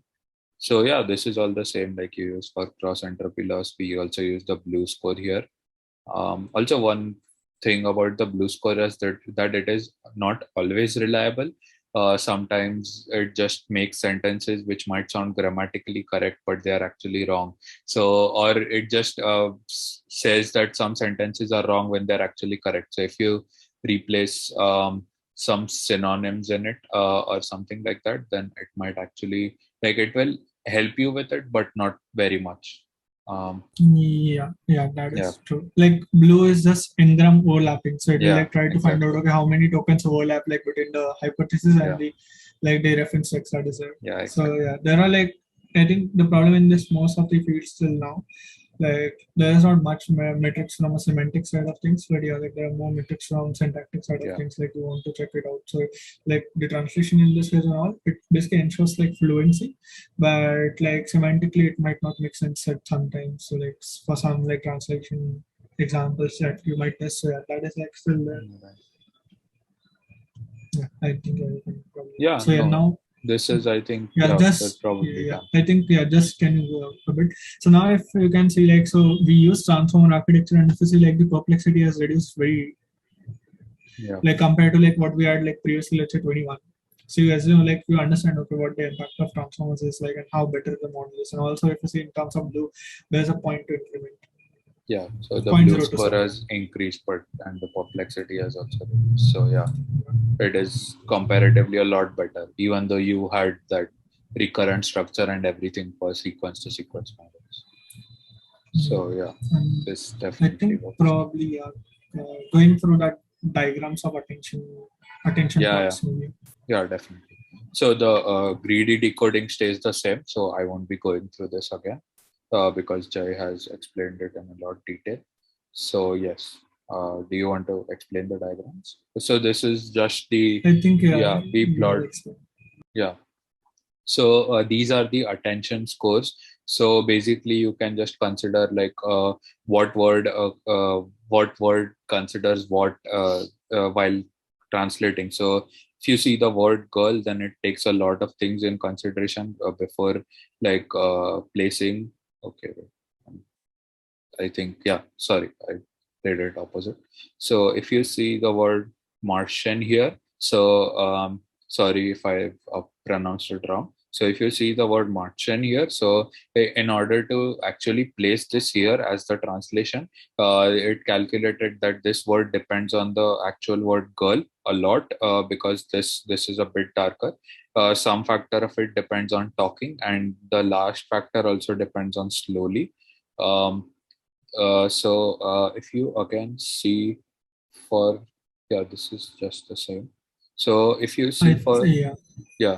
So yeah, this is all the same like you use for cross entropy loss. We also use the BLEU score here. Also, one thing about the BLEU score is that it is not always reliable. Sometimes it just makes sentences which might sound grammatically correct, but they are actually wrong. So, or it just says that some sentences are wrong when they're actually correct. So, if you replace some synonyms in it or something like that, then it might actually, like, it will help you with it, but not very much. That is true. Like BLEU is just n-gram overlapping, so it will like try to find out okay how many tokens overlap like between the hypothesis and the like the reference text that is there. So yeah, there are like, I think the problem in this most of the fields still now, like there is not much metrics from a semantic side of things, but yeah, like there are more metrics from syntactic side of things, like you want to check it out. So like the translation in this case and all, it basically ensures like fluency, but like semantically it might not make sense at sometimes. So like for some like translation examples that you might test, so yeah, that is like still there. Yeah, I think everything probably. Yeah. So yeah, now this is, I think, just probably I think just can you go a bit. So now if you can see like, so we use transformer architecture, and if you see like the perplexity has reduced very like compared to like what we had like previously, let's say 21. So you assume like you understand okay what the impact of transformers is like and how better the model is, and also if you see in terms of BLEU, there's a point to increment. Yeah, so the BLEU score has increased, but and the perplexity has also reduced. So yeah, it is comparatively a lot better, even though you had that recurrent structure and everything for sequence to sequence models. So yeah, this definitely. I think probably going through that diagrams of attention points. Yeah, definitely. So the greedy decoding stays the same. So I won't be going through this again. Because Jai has explained it in a lot of detail. So yes, do you want to explain the diagrams? So this is just the, I think we plot. Yeah. So these are the attention scores. So basically, you can just consider like what word considers what while translating. So if you see the word girl, then it takes a lot of things in consideration before like placing. Okay. I think, yeah, sorry, I did it opposite. So if you see the word Martian here, so sorry if I pronounced it wrong. So if you see the word Martian here, so in order to actually place this here as the translation, it calculated that this word depends on the actual word girl a lot, because this is a bit darker. Some factor of it depends on talking, and the last factor also depends on slowly. Um, if you again see for, yeah, this is just the same. So if you see for, Yeah. yeah,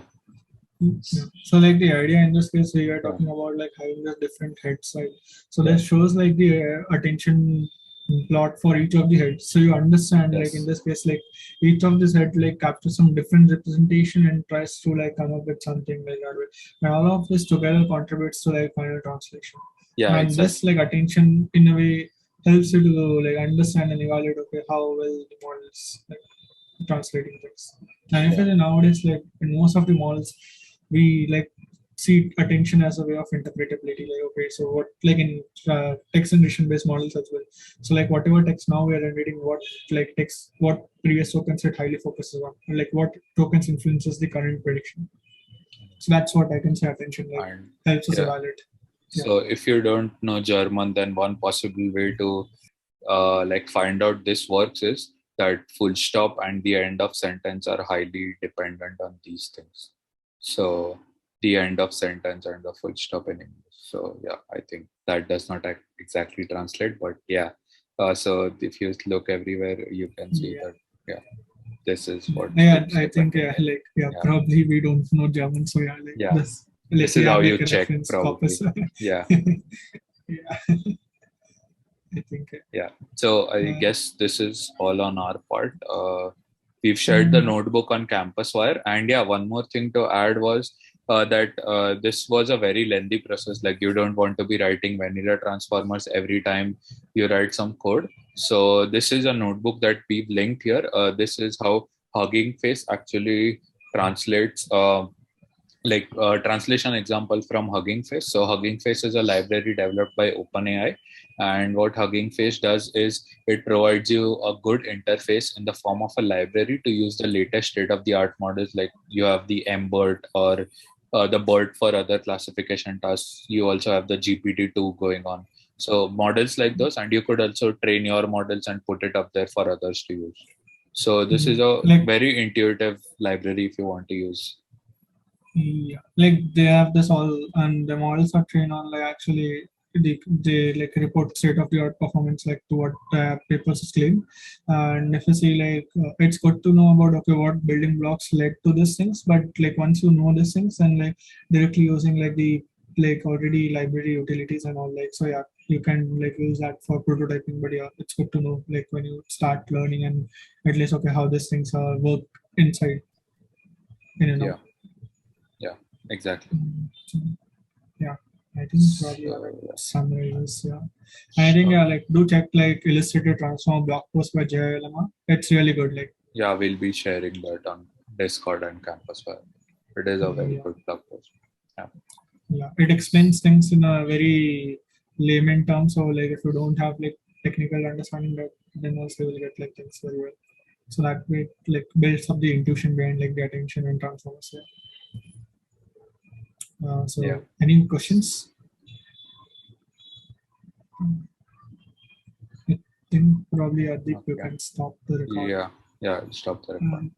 Yeah. So like the idea in this case, we are yeah, talking about like having the different heads, right? So yeah, that shows like the attention plot for each of the heads. So you understand like in yes, this case, like each of this head like captures some different representation and tries to like come up with something like that. And all of this together contributes to like final translation. yeah, And this exactly, like attention in a way helps you to like understand and evaluate okay how well the model is like translating things. And if yeah, it's nowadays like in most of the models we like see attention as a way of interpretability. Like okay, so what like in text generation based models as well. So like whatever text now we are generating, what like text, what previous tokens it highly focuses on, and like what tokens influences the current prediction. So that's what I can say attention like and helps us yeah. evaluate. Yeah. So if you don't know German, then one possible way to like find out this works is that full stop and the end of sentence are highly dependent on these things. So the end of sentence and the full stop in English. So yeah, I think that does not exactly translate, but yeah. So if you look everywhere, you can see Yeah. that, yeah, this is what Yeah, it's I think dependent on. like yeah, Yeah, probably we don't know German, so yeah, like yeah. this like This we is how have you like a check reference corpus. probably. Yeah. Yeah, I think. Yeah. So I Uh, guess this is all on our part. We've shared the mm, notebook on CampusWire. And yeah, one more thing to add was that this was a very lengthy process. Like you don't want to be writing vanilla transformers every time you write some code. So this is a notebook that we've linked here. This is how Hugging Face actually translates translation example from Hugging Face. So Hugging Face is a library developed by OpenAI, and what Hugging Face does is it provides you a good interface in the form of a library to use the latest state-of-the-art models. Like you have the MBERT or the BERT for other classification tasks. You also have the GPT-2 going on. So models like those, and you could also train your models and put it up there for others to use. So this is a like very intuitive library if you want to use. yeah, like they have this all, and the models are trained on like actually they like report state of the art performance like to what papers claim. And if you see like it's good to know about okay what building blocks led to these things, but like once you know these things and like directly using like the like already library utilities and all, like so yeah, you can like use that for prototyping. But yeah, it's good to know like when you start learning and at least okay how these things work inside in and out. Yeah, yeah, exactly. Mm, yeah, I think probably yeah, like So summarizes. Yeah, and I think sure. yeah, like do check like Illustrated Transform blog post by Jay Lama. It's really good. Like Yeah, we'll be sharing that on Discord and CampusWire. It is a very yeah, good blog post. Yeah, yeah, it explains things in a very layman term. So like if you don't have like technical understanding, that then also you will get like things very well. So that way it, like builds up the intuition behind like the attention and transformers. Yeah. yeah, So any questions? I think probably Adip you okay. can stop the record. Yeah, yeah, stop the recording.